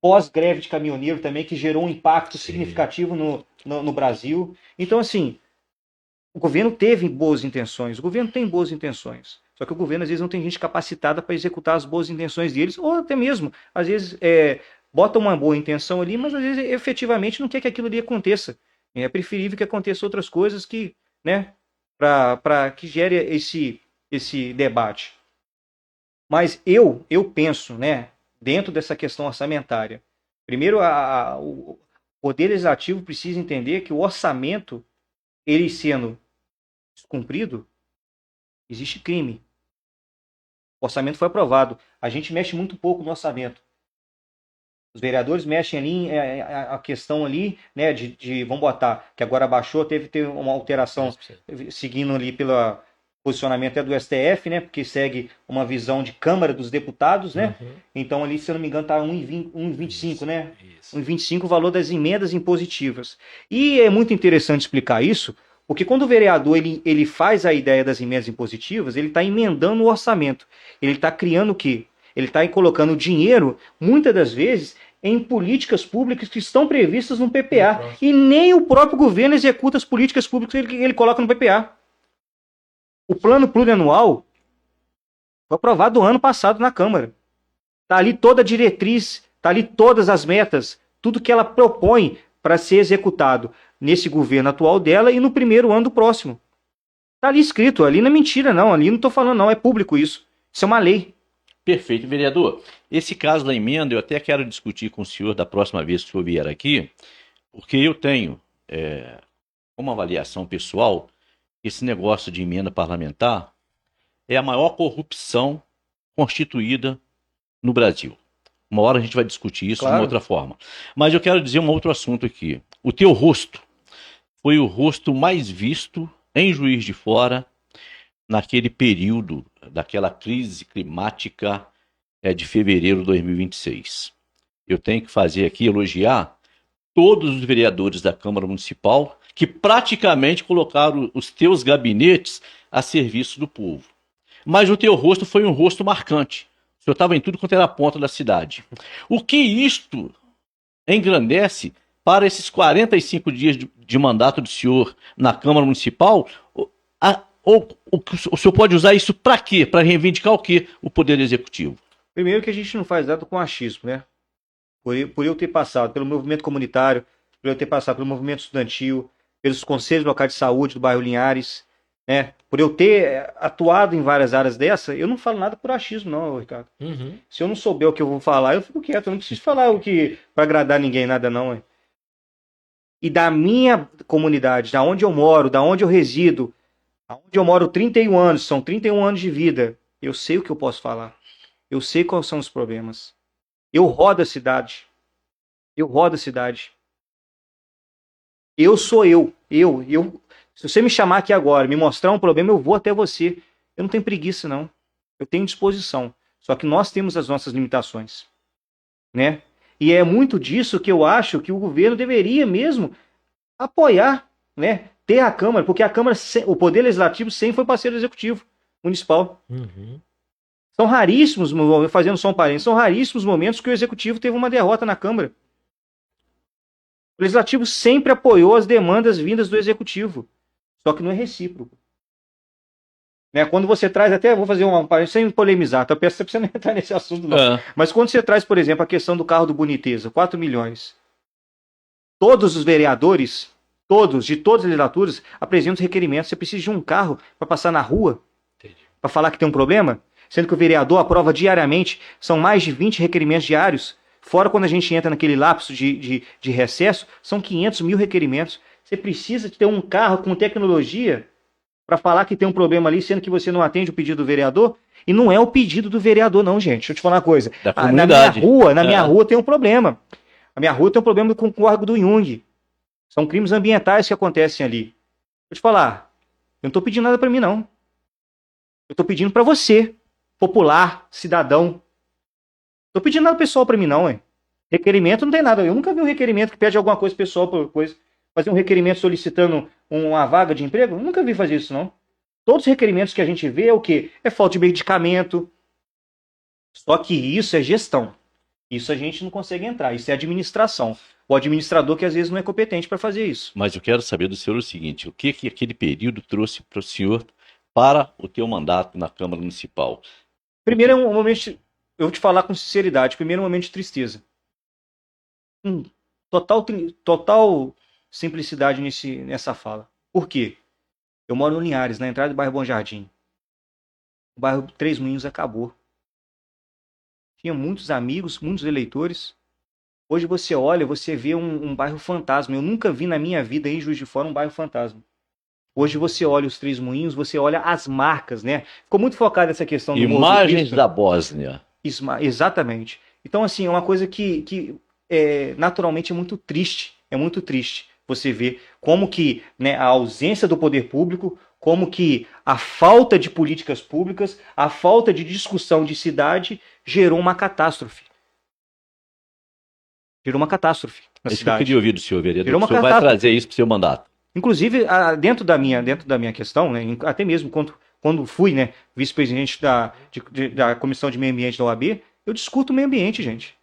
pós-greve de caminhoneiro também, que gerou um impacto significativo no Brasil. Então, assim, o governo teve boas intenções, o governo tem boas intenções, só que o governo às vezes não tem gente capacitada para executar as boas intenções deles, ou até mesmo, às vezes, bota uma boa intenção ali, mas às vezes efetivamente não quer que aquilo ali aconteça. É preferível que aconteça outras coisas que, né, para que gere esse debate. Mas eu penso, né, dentro dessa questão orçamentária, primeiro o Poder Legislativo precisa entender que o orçamento, ele sendo descumprido, existe crime. O orçamento foi aprovado. A gente mexe muito pouco no orçamento. Os vereadores mexem ali, a questão ali, né, vamos botar, que agora baixou, teve uma alteração, seguindo ali pelo posicionamento até do STF, né, porque segue uma visão de Câmara dos Deputados, né, então ali, se eu não me engano, está 1,25, né, 1,25 o valor das emendas impositivas. E é muito interessante explicar isso, porque quando o vereador ele faz a ideia das emendas impositivas, ele está emendando o orçamento, ele está criando o quê? Ele está colocando dinheiro, muitas das vezes, em políticas públicas que estão previstas no PPA. E nem o próprio governo executa as políticas públicas que ele coloca no PPA. O plano plurianual foi aprovado ano passado na Câmara. Está ali toda a diretriz, está ali todas as metas, tudo que ela propõe para ser executado nesse governo atual dela e no primeiro ano do próximo. Está ali escrito, ali não é mentira não, ali não estou falando não, é público isso. Isso é uma lei. Perfeito, vereador. Esse caso da emenda eu até quero discutir com o senhor da próxima vez que o senhor vier aqui, porque eu tenho, uma avaliação pessoal, esse negócio de emenda parlamentar é a maior corrupção constituída no Brasil. Uma hora a gente vai discutir isso de uma outra forma. Mas eu quero dizer um outro assunto aqui. O teu rosto foi o rosto mais visto em Juiz de Fora naquele período daquela crise climática de fevereiro de 2026. Eu tenho que fazer aqui, elogiar todos os vereadores da Câmara Municipal que praticamente colocaram os teus gabinetes a serviço do povo. Mas o teu rosto foi um rosto marcante. O senhor estava em tudo quanto era ponta da cidade. O que isto engrandece para esses 45 dias de mandato do senhor na Câmara Municipal? O senhor pode usar isso para quê? Para reivindicar o quê? O Poder Executivo. Primeiro que a gente não faz nada com achismo, né? Por eu ter passado pelo movimento comunitário, por eu ter passado pelo movimento estudantil, pelos conselhos locais de saúde do bairro Linhares, né? Por eu ter atuado em várias áreas dessa, eu não falo nada por achismo, não, Ricardo. Uhum. Se eu não souber o que eu vou falar, eu fico quieto. Eu não preciso falar o que para agradar ninguém, nada não. Hein? E da minha comunidade, da onde eu moro, da onde eu resido, onde eu moro 31 anos, são 31 anos de vida, eu sei o que eu posso falar. Eu sei quais são os problemas. Eu rodo a cidade. Eu rodo a cidade. Eu sou eu. Se você me chamar aqui agora, me mostrar um problema, eu vou até você. Eu não tenho preguiça, não. Eu tenho disposição. Só que nós temos as nossas limitações. Né? E é muito disso que eu acho que o governo deveria mesmo apoiar, né? Ter a Câmara, porque a Câmara, o Poder Legislativo sempre foi parceiro do Executivo Municipal. Uhum. São raríssimos, fazendo só um parênteses, são raríssimos momentos que o Executivo teve uma derrota na Câmara. O Legislativo sempre apoiou as demandas vindas do Executivo. Só que não é recíproco. Né? Quando você traz, até vou fazer um parênteses sem polemizar, tá? Peço pra você não entrar nesse assunto não. Mas quando você traz, por exemplo, a questão do carro do Boniteza, 4 milhões. Todos os vereadores, de todas as legislaturas, apresentam requerimentos. Você precisa de um carro para passar na rua, para falar que tem um problema? Sendo que o vereador aprova diariamente, são mais de 20 requerimentos diários, fora quando a gente entra naquele lapso de recesso, são 500 mil requerimentos. Você precisa ter um carro com tecnologia para falar que tem um problema ali, sendo que você não atende o pedido do vereador, e não é o pedido do vereador não, gente. Deixa eu te falar uma coisa. Na minha rua tem um problema. A minha rua tem um problema com o córrego do Jung. São crimes ambientais que acontecem ali. Vou te falar, eu não estou pedindo nada para mim, não. Eu estou pedindo para você, popular, cidadão. Tô pedindo nada pessoal pra mim não, hein? Requerimento não tem nada. Eu nunca vi um requerimento que pede alguma coisa pessoal por coisa. Fazer um requerimento solicitando uma vaga de emprego? Eu nunca vi fazer isso, não. Todos os requerimentos que a gente vê é o quê? É falta de medicamento. Só que isso é gestão. Isso a gente não consegue entrar. Isso é administração. O administrador que às vezes não é competente para fazer isso. Mas eu quero saber do senhor o seguinte, o que aquele período trouxe para o senhor para o teu mandato na Câmara Municipal? Primeiro é um momento, eu vou te falar com sinceridade, primeiro é um momento de tristeza. Total simplicidade nessa fala. Por quê? Eu moro no Linhares, na entrada do bairro Bom Jardim. O bairro Três Moinhos acabou. Tinha muitos amigos, muitos eleitores. Hoje você olha, você vê um bairro fantasma. Eu nunca vi na minha vida em Juiz de Fora um bairro fantasma. Hoje você olha os Três Moinhos, você olha as marcas, né? Ficou muito focado nessa questão do imagens da Bósnia. Exatamente. Então, assim, é uma coisa que naturalmente é muito triste. É muito triste você ver como que, né, a ausência do poder público, como que a falta de políticas públicas, a falta de discussão de cidade gerou uma catástrofe. Gerou uma catástrofe na cidade. Isso que eu queria ouvir do senhor, vereador. Gerou uma o senhor vai trazer isso para o seu mandato. Inclusive, dentro da minha questão, né, até mesmo quando fui, né, vice-presidente da Comissão de Meio Ambiente da OAB, eu discuto o meio ambiente, gente.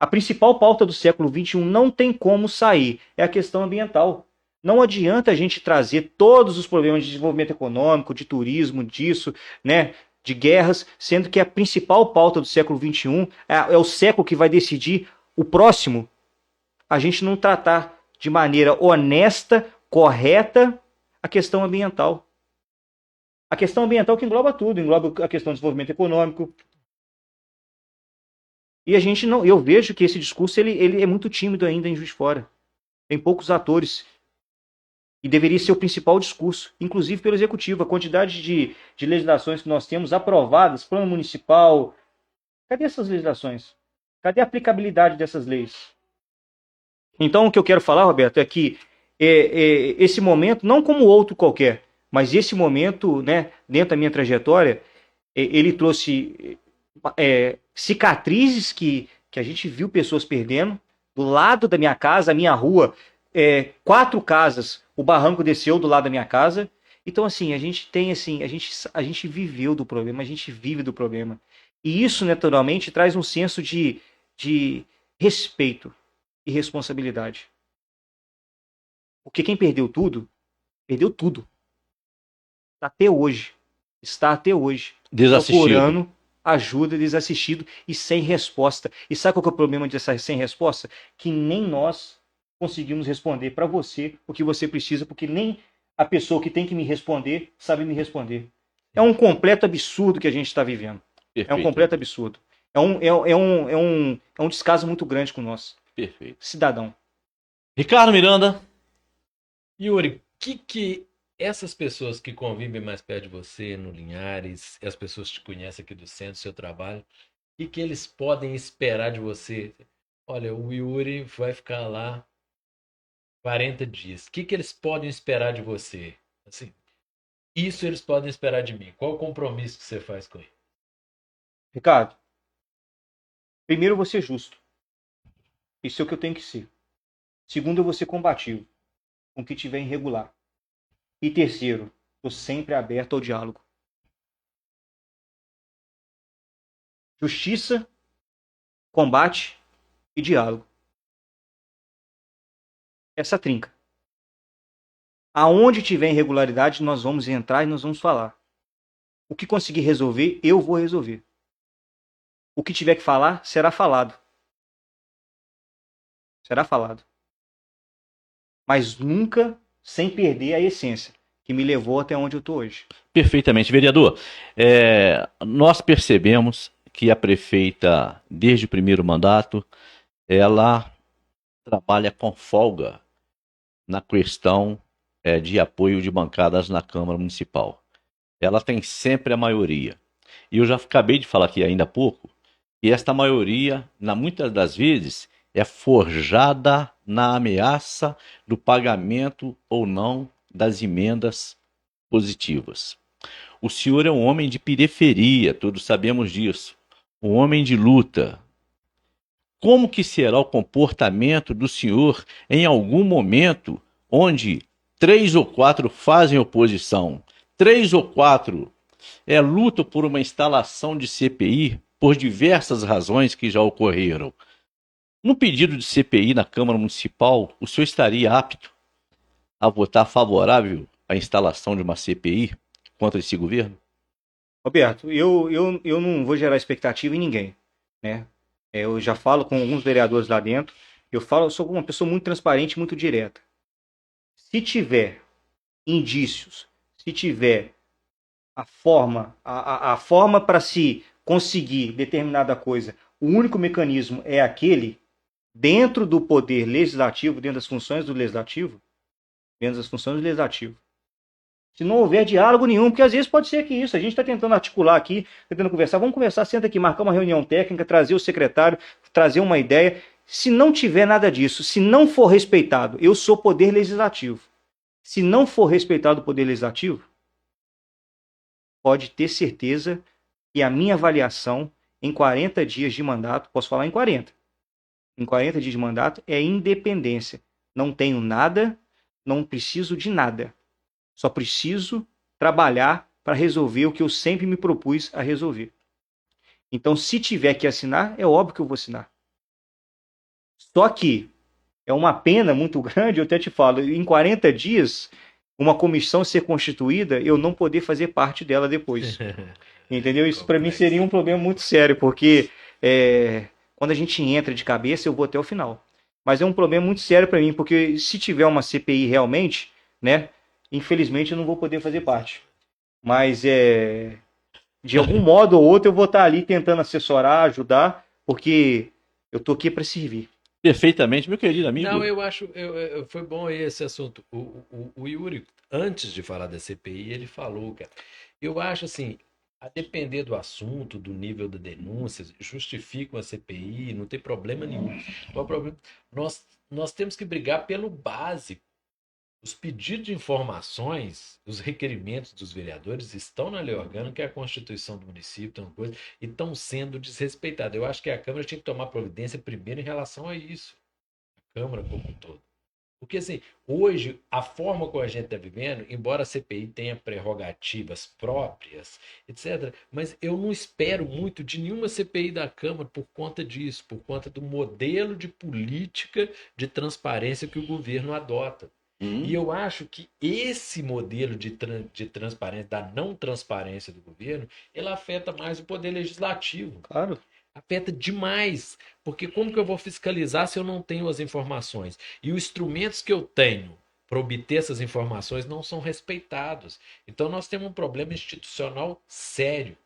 A principal pauta do século XXI não tem como sair, é a questão ambiental. Não adianta a gente trazer todos os problemas de desenvolvimento econômico, de turismo, disso, né, de guerras, sendo que a principal pauta do século XXI é o século que vai decidir o próximo, a gente não tratar de maneira honesta, correta, a questão ambiental. A questão ambiental que engloba tudo, engloba a questão do desenvolvimento econômico. E a gente não, eu vejo que esse discurso ele é muito tímido ainda em Juiz de Fora. Tem poucos atores. E deveria ser o principal discurso, inclusive pelo Executivo. A quantidade de legislações que nós temos aprovadas, plano municipal. Cadê essas legislações? Cadê a aplicabilidade dessas leis? Então, o que eu quero falar, Roberto, é que esse momento, não como outro qualquer, mas esse momento, né, dentro da minha trajetória, ele trouxe cicatrizes que a gente viu pessoas perdendo. Do lado da minha casa, a minha rua, 4 casas, o barranco desceu do lado da minha casa. Então, assim, a gente tem, assim, a gente viveu do problema, a gente vive do problema. E isso, naturalmente, traz um senso de respeito e responsabilidade. Porque quem perdeu tudo. Está até hoje. Procurando ajuda, desassistido e sem resposta. E sabe qual que é o problema dessa sem resposta? Que nem nós conseguimos responder para você o que você precisa, porque nem a pessoa que tem que me responder sabe me responder. É um completo absurdo que a gente está vivendo. Perfeito. É um completo absurdo. É um descaso muito grande com nós. Perfeito. Cidadão. Ricardo Miranda. Yuri, que essas pessoas que convivem mais perto de você, no Linhares, e as pessoas que te conhecem aqui do centro, do seu trabalho, o que eles podem esperar de você? Olha, o Yuri vai ficar lá 40 dias. O que eles podem esperar de você? Assim, isso eles podem esperar de mim. Qual o compromisso que você faz com ele? Ricardo, primeiro eu vou ser justo. Isso é o que eu tenho que ser. Segundo, eu vou ser combativo com o que tiver irregular. E terceiro, estou sempre aberto ao diálogo. Justiça, combate e diálogo. Essa trinca. Aonde tiver irregularidade, nós vamos entrar e nós vamos falar. O que conseguir resolver, eu vou resolver. O que tiver que falar, será falado. Será falado. Mas nunca sem perder a essência, que me levou até onde eu estou hoje. Perfeitamente. Vereador, nós percebemos que a prefeita, desde o primeiro mandato, ela trabalha com folga na questão de apoio de bancadas na Câmara Municipal. Ela tem sempre a maioria. E eu já acabei de falar aqui ainda há pouco, que esta maioria, muitas das vezes, é forjada na ameaça do pagamento ou não das emendas positivas. O senhor é um homem de periferia, todos sabemos disso. Um homem de luta. Como que será o comportamento do senhor em algum momento onde 3 ou 4 fazem oposição, 3 ou 4 lutam por uma instalação de CPI por diversas razões que já ocorreram? No pedido de CPI na Câmara Municipal, o senhor estaria apto a votar favorável à instalação de uma CPI contra esse governo? Roberto, eu não vou gerar expectativa em ninguém, né? Eu já falo com alguns vereadores lá dentro, eu sou uma pessoa muito transparente, muito direta. Se tiver indícios, se tiver a forma para se conseguir determinada coisa, o único mecanismo é aquele dentro do poder legislativo, dentro das funções do legislativo, se não houver diálogo nenhum, porque às vezes pode ser que isso, a gente está tentando articular aqui, tentando conversar, vamos conversar, senta aqui, marcar uma reunião técnica, trazer o secretário, trazer uma ideia. Se não tiver nada disso, se não for respeitado, eu sou poder legislativo. Se não for respeitado o poder legislativo, pode ter certeza que a minha avaliação em 40 dias de mandato, posso falar em 40 dias de mandato, é independência. Não tenho nada, não preciso de nada. Só preciso trabalhar para resolver o que eu sempre me propus a resolver. Então, se tiver que assinar, é óbvio que eu vou assinar. Só que é uma pena muito grande, eu até te falo, em 40 dias, uma comissão ser constituída, eu não poder fazer parte dela depois. Entendeu? Isso para mim seria um problema muito sério, porque quando a gente entra de cabeça, eu vou até o final. mas é um problema muito sério para mim, porque se tiver uma CPI realmente, né, infelizmente eu não vou poder fazer parte. Mas de algum modo ou outro eu vou estar ali tentando assessorar, ajudar, porque eu tô aqui para servir. Perfeitamente, meu querido amigo. Não, eu acho, foi bom esse assunto. O Yuri, antes de falar da CPI, ele falou, cara. Eu acho assim, a depender do assunto, do nível da denúncia, justifica uma CPI, não tem problema nenhum. Qual é o problema? Nós temos que brigar pelo básico. Os pedidos de informações, os requerimentos dos vereadores estão na lei orgânica, que é a Constituição do município, então, coisa, e estão sendo desrespeitados. Eu acho que a Câmara tinha que tomar providência primeiro em relação a isso. Câmara como um todo. Porque, assim, hoje, a forma como a gente está vivendo, embora a CPI tenha prerrogativas próprias, etc., mas eu não espero muito de nenhuma CPI da Câmara por conta disso, por conta do modelo de política de transparência que o governo adota. E eu acho que esse modelo de transparência, da não transparência do governo, ele afeta mais o poder legislativo. Claro. Afeta demais, porque como que eu vou fiscalizar se eu não tenho as informações? E os instrumentos que eu tenho para obter essas informações não são respeitados. Então nós temos um problema institucional sério.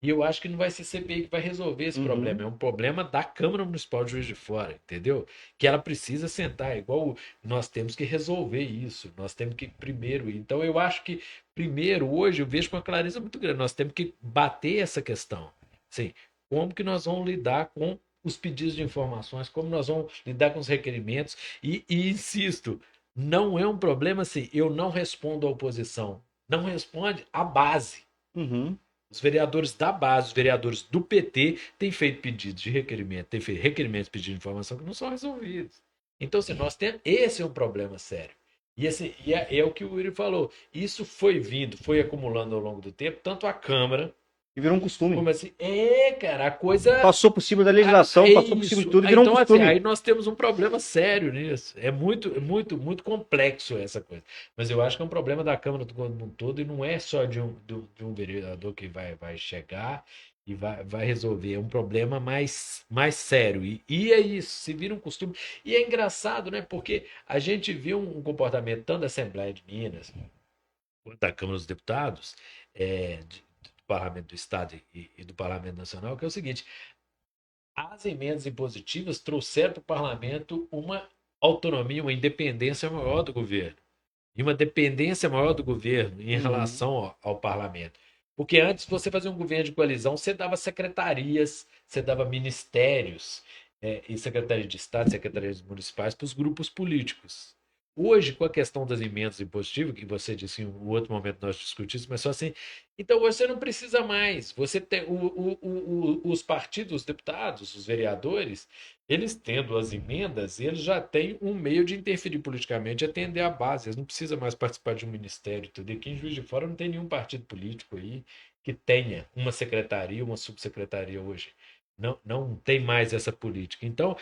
E eu acho que não vai ser CPI que vai resolver esse problema. É um problema da Câmara Municipal de Juiz de Fora, entendeu? Que ela precisa sentar. Igual nós temos que resolver isso. Nós temos que primeiro. Então eu acho que primeiro, hoje, eu vejo com uma clareza muito grande. Nós temos que bater essa questão. Sim, como que nós vamos lidar com os pedidos de informações, como nós vamos lidar com os requerimentos. E insisto, não é um problema assim, eu não respondo à oposição. Não responde a base. Uhum. Os vereadores da base, os vereadores do PT têm feito pedidos de requerimento, têm feito requerimentos, pedidos de informação que não são resolvidos. Então, assim, nós temos, esse é um problema sério. E assim, é o que o Yuri falou. Isso foi vindo, foi acumulando ao longo do tempo, tanto a Câmara, E virou um costume. como assim, cara, a coisa Passou por cima da legislação, passou por cima de tudo e virou um então, costume. assim, aí nós temos um problema sério nisso. É muito, muito, muito complexo essa coisa. Mas eu acho que é um problema da Câmara do como um todo e não é só de um vereador que vai chegar e vai resolver. É um problema mais sério. E é isso, se vira um costume. E é engraçado, né? Porque a gente viu um comportamento tanto da Assembleia de Minas quanto da Câmara dos Deputados, do Parlamento do Estado e do Parlamento Nacional, que é o seguinte: as emendas impositivas trouxeram para o parlamento uma autonomia, uma independência maior do governo. E uma dependência maior do governo em relação ao parlamento. Porque antes você fazia um governo de coalizão, você dava secretarias, você dava ministérios, e secretarias de Estado, secretarias municipais para os grupos políticos. Hoje, com a questão das emendas impositivas, que você disse em um outro momento nós discutimos, mas só assim, então você não precisa mais. Você tem os partidos, os deputados, os vereadores, eles tendo as emendas, eles já têm um meio de interferir politicamente, atender a base. Eles não precisam mais participar de um ministério, tudo. Aqui em Juiz de Fora não tem nenhum partido político aí que tenha uma secretaria, uma subsecretaria hoje. Não tem mais essa política. Então,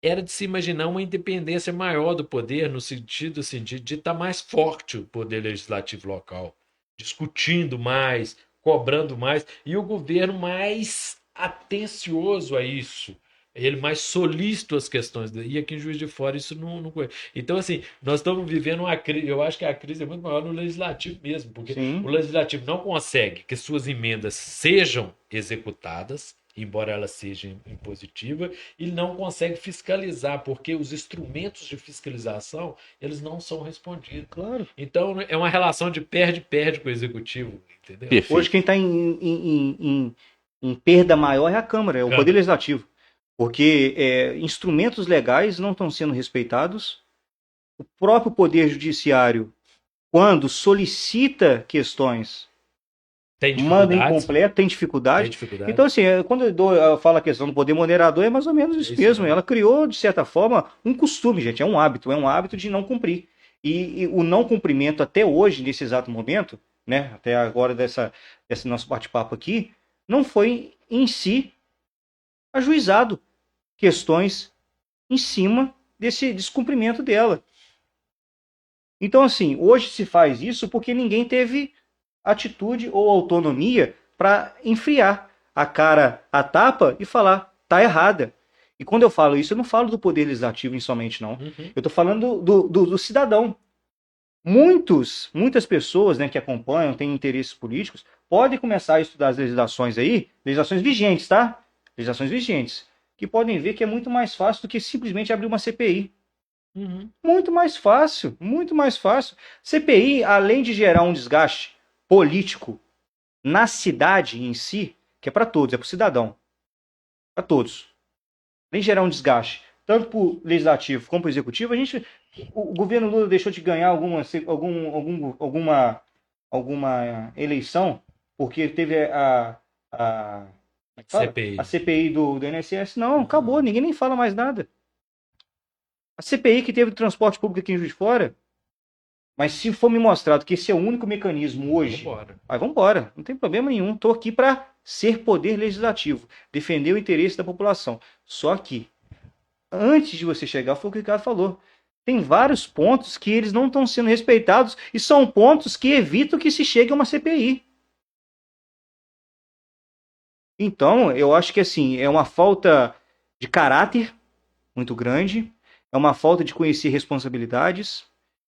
era de se imaginar uma independência maior do poder, no sentido assim, de estar mais forte o poder legislativo local, discutindo mais, cobrando mais, e o governo mais atencioso a isso, ele mais solícito às questões. E aqui em Juiz de Fora isso não. Então, assim, nós estamos vivendo uma crise. Eu acho que a crise é muito maior no legislativo mesmo, porque Sim. o legislativo não consegue que suas emendas sejam executadas, embora elas sejam impositivas, e não consegue fiscalizar, porque os instrumentos de fiscalização, eles não são respondidos. Claro. Então, é uma relação de perde-perde com o executivo, entendeu? Perfeito. Hoje quem está em perda maior é a Câmara, é o Poder Legislativo. Porque instrumentos legais não estão sendo respeitados. O próprio Poder Judiciário, quando solicita questões, manda incompleto, tem dificuldade. Então, assim, quando eu falo a questão do poder moderador, é mais ou menos isso mesmo. Ela criou, de certa forma, um costume, gente, é um hábito de não cumprir. E o não cumprimento até hoje, nesse exato momento, né, até agora desse nosso bate-papo aqui, não foi em si ajuizado questões em cima desse descumprimento dela. Então, assim, hoje se faz isso porque ninguém teve atitude ou autonomia para enfriar a cara, a tapa e falar, tá errada. E quando eu falo isso, eu não falo do poder legislativo em somente, não. Uhum. Eu estou falando do cidadão. Muitas pessoas, né, que acompanham, têm interesses políticos, podem começar a estudar as legislações aí, legislações vigentes, tá? Legislações vigentes, que podem ver que é muito mais fácil do que simplesmente abrir uma CPI. Uhum. Muito mais fácil, muito mais fácil. CPI, além de gerar um desgaste político na cidade em si, que é para todos, é para o cidadão, para todos. Além de gerar um desgaste, tanto para o legislativo como para o executivo, o governo Lula deixou de ganhar alguma eleição porque teve a, CPI. a CPI do INSS. Não, acabou, ninguém nem fala mais nada. A CPI que teve do transporte público aqui em Juiz de Fora. Mas se for me mostrado que esse é o único mecanismo hoje, aí vamos embora. Não tem problema nenhum. Estou aqui para ser poder legislativo, defender o interesse da população. Só que, antes de você chegar, foi o que o Ricardo falou. Tem vários pontos que eles não estão sendo respeitados e são pontos que evitam que se chegue a uma CPI. Então, eu acho que assim, é uma falta de caráter muito grande, é uma falta de conhecer responsabilidades,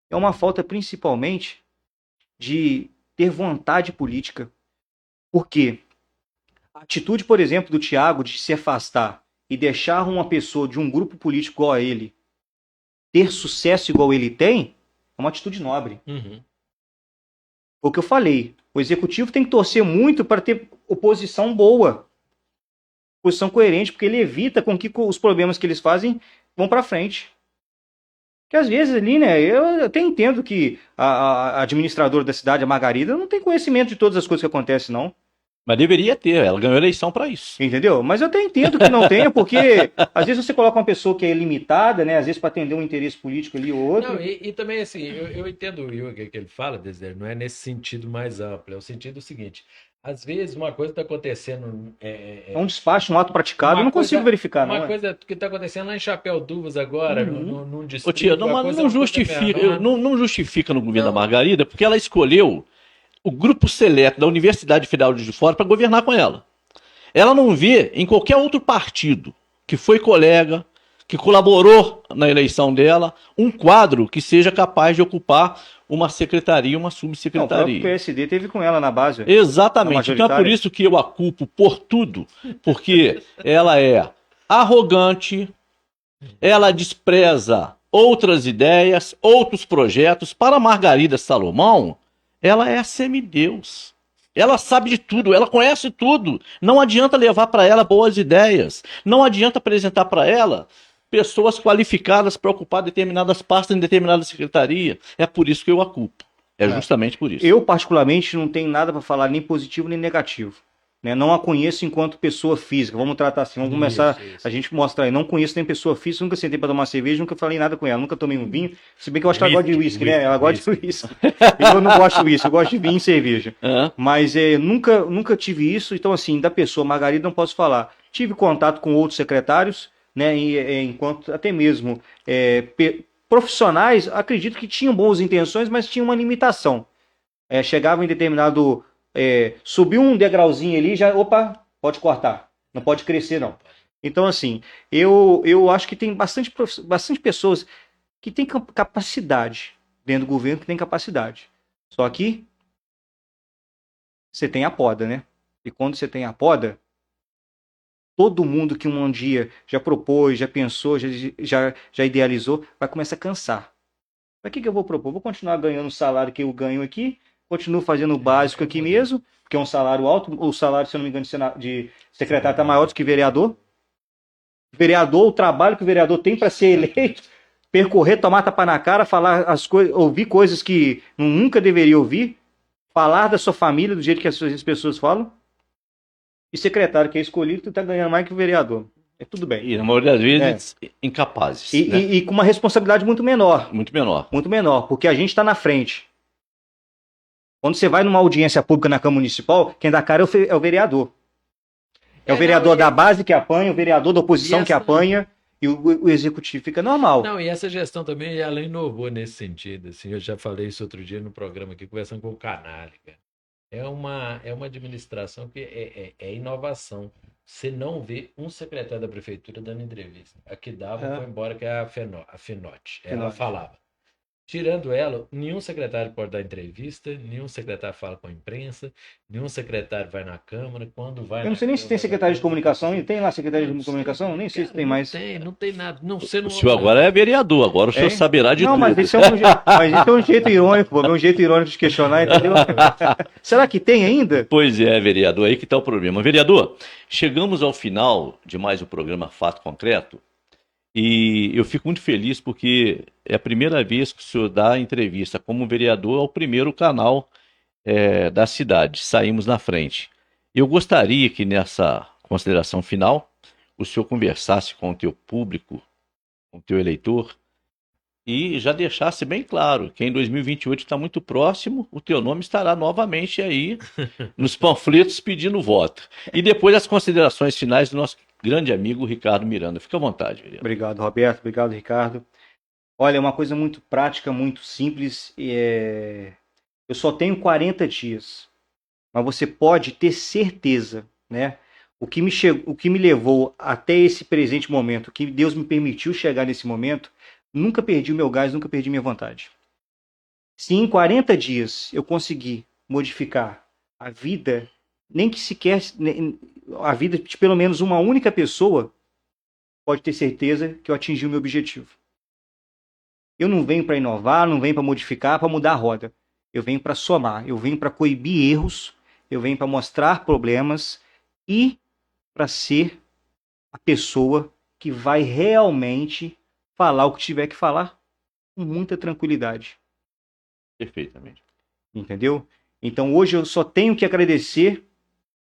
é uma falta principalmente de ter vontade política. Por quê? A atitude, por exemplo, do Thiago de se afastar e deixar uma pessoa de um grupo político igual a ele ter sucesso igual ele tem, é uma atitude nobre. Uhum. O que eu falei, o executivo tem que torcer muito para ter oposição boa, oposição coerente, porque ele evita com que os problemas que eles fazem vão para frente. Que às vezes ali, né, eu até entendo que a administradora da cidade, a Margarida, não tem conhecimento de todas as coisas que acontecem, não. Mas deveria ter, ela ganhou a eleição para isso. Entendeu? Mas eu até entendo que não tenha, porque às vezes você coloca uma pessoa que é limitada, né, às vezes para atender um interesse político ali ou outro. Não, e também assim, eu entendo o Yuga que ele fala, Desidério, não é nesse sentido mais amplo, é o sentido seguinte. Às vezes uma coisa está acontecendo. É um despacho, um ato praticado, eu não consigo verificar, não. Uma coisa que está acontecendo lá em Chapéu-Duvas agora, num Ô, distrito. tia, não justifica, não justifica no governo da Margarida, porque ela escolheu o grupo seleto da Universidade Federal de Juiz de Fora para governar com ela. Ela não vê em qualquer outro partido que foi colega, que colaborou na eleição dela, um quadro que seja capaz de ocupar uma secretaria, uma subsecretaria. Não, o próprio PSD teve com ela na base. Exatamente. Então é por isso que eu a culpo por tudo, porque ela é arrogante, ela despreza outras ideias, outros projetos. Para Margarida Salomão, ela é a semideus. Ela sabe de tudo, ela conhece tudo. Não adianta levar para ela boas ideias. Não adianta apresentar para ela pessoas qualificadas para ocupar determinadas pastas em determinada secretaria. É por isso que eu a culpo. É justamente por isso. Eu, particularmente, não tenho nada para falar nem positivo nem negativo. Né? Não a conheço enquanto pessoa física. Vamos tratar assim, vamos começar a gente mostrar aí. Não conheço nem pessoa física, nunca sentei para tomar cerveja, nunca falei nada com ela, nunca tomei um vinho. Se bem que eu acho que ela gosta de uísque, né? Ela gosta de uísque. Eu não gosto de uísque, eu gosto de vinho e cerveja. Mas nunca tive isso. Então, assim, da pessoa Margarida não posso falar. Tive contato com outros secretários, né? Enquanto até mesmo profissionais, acredito que tinham boas intenções, mas tinham uma limitação. Chegavam em determinado... subiu um degrauzinho ali, já, opa, pode cortar. Não pode crescer, não. Então, assim, eu acho que tem bastante pessoas que têm capacidade dentro do governo, que tem capacidade. Só que você tem a poda, né? E quando você tem a poda, todo mundo que um dia já propôs, já pensou, já idealizou, vai começar a cansar. Para que eu vou propor? Vou continuar ganhando o salário que eu ganho aqui, continuo fazendo o básico aqui mesmo, porque é um salário alto. O salário, se eu não me engano, de secretário está maior do que vereador. Vereador, o trabalho que o vereador tem para ser eleito, percorrer, tomar tapa na cara, falar as coisas, ouvir coisas que nunca deveria ouvir, falar da sua família do jeito que as pessoas falam. E secretário que é escolhido, tu está ganhando mais que o vereador. Tudo bem. E na maioria das vezes, incapazes. E com uma responsabilidade muito menor. Muito menor. Muito menor, porque a gente está na frente. Quando você vai numa audiência pública na Câmara Municipal, quem dá cara é o vereador. É o vereador da base que apanha, o vereador da oposição que apanha, e o executivo fica normal. Não, e essa gestão também, ela inovou nesse sentido. Assim, eu já falei isso outro dia no programa aqui, conversando com o Canalha. É uma administração que é inovação. você não vê um secretário da prefeitura dando entrevista. A que dava foi embora, que é a Fenote. Ela Fenote. falava. Tirando ela, nenhum secretário pode dar entrevista, nenhum secretário fala com a imprensa, nenhum secretário vai na Câmara. Quando vai Eu não na sei nem se tem Câmara, vai secretário de ter um comunicação, e representante. tem lá secretário Não de sei, comunicação? Nem sei se cara, tem mais. não tem nada. Não, você não O senhor ouve agora nada. é vereador, agora o senhor Hein? saberá de Não, tudo. mas isso é um jeito irônico, pô, é um jeito irônico de questionar, entendeu? Será que tem ainda? Pois é, vereador, aí que está o problema. Vereador, chegamos ao final de mais um programa Fato Concreto e eu fico muito feliz porque é a primeira vez que o senhor dá entrevista como vereador ao primeiro canal da cidade. Saímos na frente. Eu gostaria que nessa consideração final o senhor conversasse com o teu público, com o teu eleitor, e já deixasse bem claro que em 2028 está muito próximo, o teu nome estará novamente aí nos panfletos pedindo voto. E depois as considerações finais do nosso grande amigo Ricardo Miranda. Fica à vontade, vereador. Obrigado, Roberto. Obrigado, Ricardo. Olha, é uma coisa muito prática, muito simples. Eu só tenho 40 dias, mas você pode ter certeza, né? O que me levou até esse presente momento, o que Deus me permitiu chegar nesse momento, nunca perdi o meu gás, nunca perdi minha vontade. Se em 40 dias eu conseguir modificar a vida, nem que sequer a vida de pelo menos uma única pessoa, pode ter certeza que eu atingi o meu objetivo. Eu não venho para inovar, não venho para modificar, para mudar a roda. Eu venho para somar, eu venho para coibir erros, eu venho para mostrar problemas e para ser a pessoa que vai realmente falar o que tiver que falar com muita tranquilidade. Perfeitamente. Entendeu? Então hoje eu só tenho que agradecer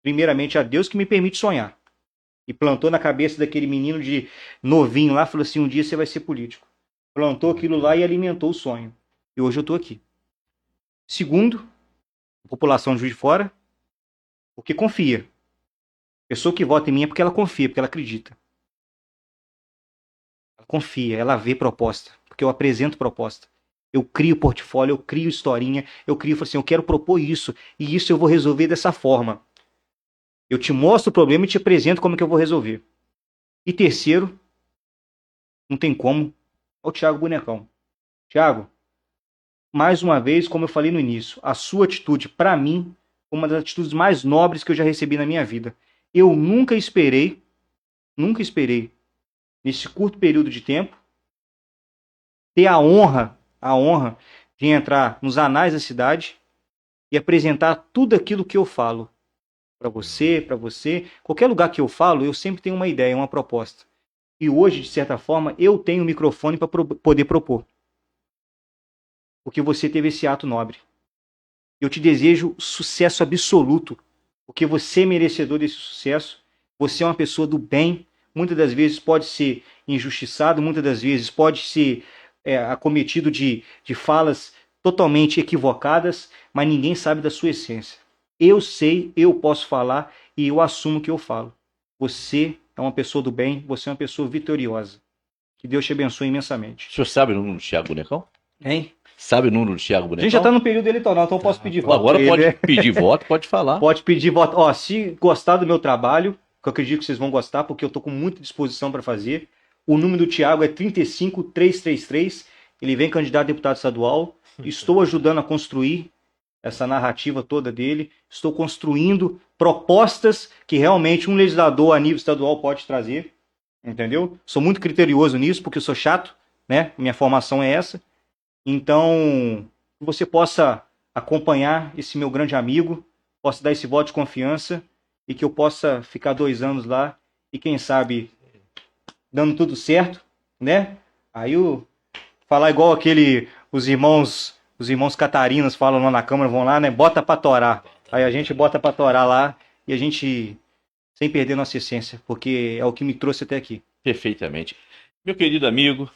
primeiramente a Deus que me permite sonhar. E plantou na cabeça daquele menino de novinho lá, falou assim, um dia você vai ser político. Plantou aquilo lá e alimentou o sonho. E hoje eu estou aqui. Segundo, a população de Juiz de Fora, porque confia. A pessoa que vota em mim é porque ela confia, porque ela acredita. Ela confia, ela vê proposta, porque eu apresento proposta. Eu crio portfólio, eu crio historinha, eu falo assim, eu quero propor isso, e isso eu vou resolver dessa forma. Eu te mostro o problema e te apresento como que eu vou resolver. E terceiro, não tem como, é o Thiago Bonecão. Thiago, mais uma vez, como eu falei no início, a sua atitude, para mim, foi uma das atitudes mais nobres que eu já recebi na minha vida. Eu nunca esperei, nesse curto período de tempo, ter a honra de entrar nos anais da cidade e apresentar tudo aquilo que eu falo. Para você, qualquer lugar que eu falo, eu sempre tenho uma ideia, uma proposta. E hoje, de certa forma, eu tenho o microfone para poder propor. Porque você teve esse ato nobre. Eu te desejo sucesso absoluto, porque você é merecedor desse sucesso. Você é uma pessoa do bem. Muitas das vezes pode ser injustiçado, muitas das vezes pode ser acometido de falas totalmente equivocadas, mas ninguém sabe da sua essência. Eu sei, eu posso falar e eu assumo que eu falo. Você é uma pessoa do bem, você é uma pessoa vitoriosa. Que Deus te abençoe imensamente. O senhor sabe o número do Thiago Bonecão? Hein? Sabe o número do Thiago A Bonecão? gente já está no período eleitoral, então eu posso pedir voto. Agora pra ele, pode né? pedir voto, pode falar. Pode pedir voto. Ó, se gostar do meu trabalho, que eu acredito que vocês vão gostar, porque eu estou com muita disposição para fazer. O número do Thiago é 35333. Ele vem candidato a deputado estadual. Estou ajudando a construir essa narrativa toda dele. Estou construindo propostas que realmente um legislador a nível estadual pode trazer. Entendeu? Sou muito criterioso nisso, porque eu sou chato, né? Minha formação é essa. Então, que você possa acompanhar esse meu grande amigo, possa dar esse voto de confiança e que eu possa ficar 2 anos lá e quem sabe dando tudo certo, né? Aí falar igual os irmãos catarinas falam lá na Câmara, vão lá, né? Bota pra torar. Aí a gente bota pra torar lá e a gente sem perder nossa essência, porque é o que me trouxe até aqui. Perfeitamente. Meu querido amigo,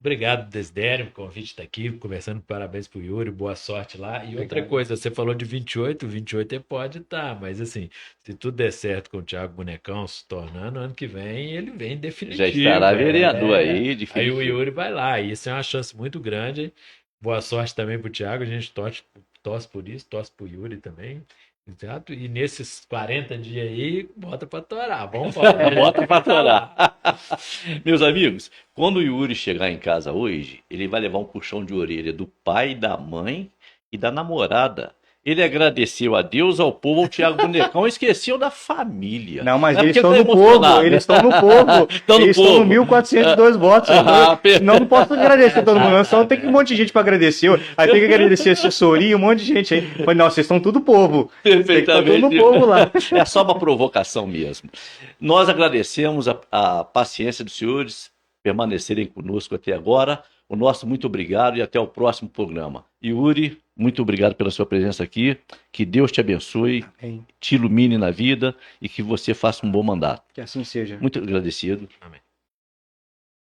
Obrigado, Desidério, o convite está aqui, conversando, parabéns pro Yuri, boa sorte lá. E outra coisa, você falou de 28 ele pode estar, mas assim, se tudo der certo com o Thiago Bonecão se tornando, ano que vem ele vem definitivo. já estará vereador aí, Aí definitivo. o Yuri vai lá, e isso é uma chance muito grande. Boa sorte também pro Thiago, a gente torce por isso, torce pro Yuri também. Exato. E nesses 40 dias aí, bota pra torar. Vamos Bota pra torar. Meus amigos, quando o Yuri chegar em casa hoje, ele vai levar um puxão de orelha do pai, da mãe e da namorada. Ele agradeceu a Deus, ao povo, ao Thiago Bonecão, esqueceu da família. Não, mas É eles porque estão tá no povo, emocionado. eles estão no povo. Estão no Eles povo. estão no 1402 votos. Não posso agradecer todo mundo, só tem um monte de gente para agradecer. Aí tem que agradecer a assessoria, um monte de gente aí. Mas não, vocês estão tudo povo. Tem que estar tudo no povo lá. É só uma provocação mesmo. Nós agradecemos a paciência dos senhores permanecerem conosco até agora. O nosso muito obrigado e até o próximo programa. Yuri, muito obrigado pela sua presença aqui. Que Deus te abençoe, Amém. te ilumine na vida e que você faça um bom mandato. Que assim seja. Muito agradecido. Amém.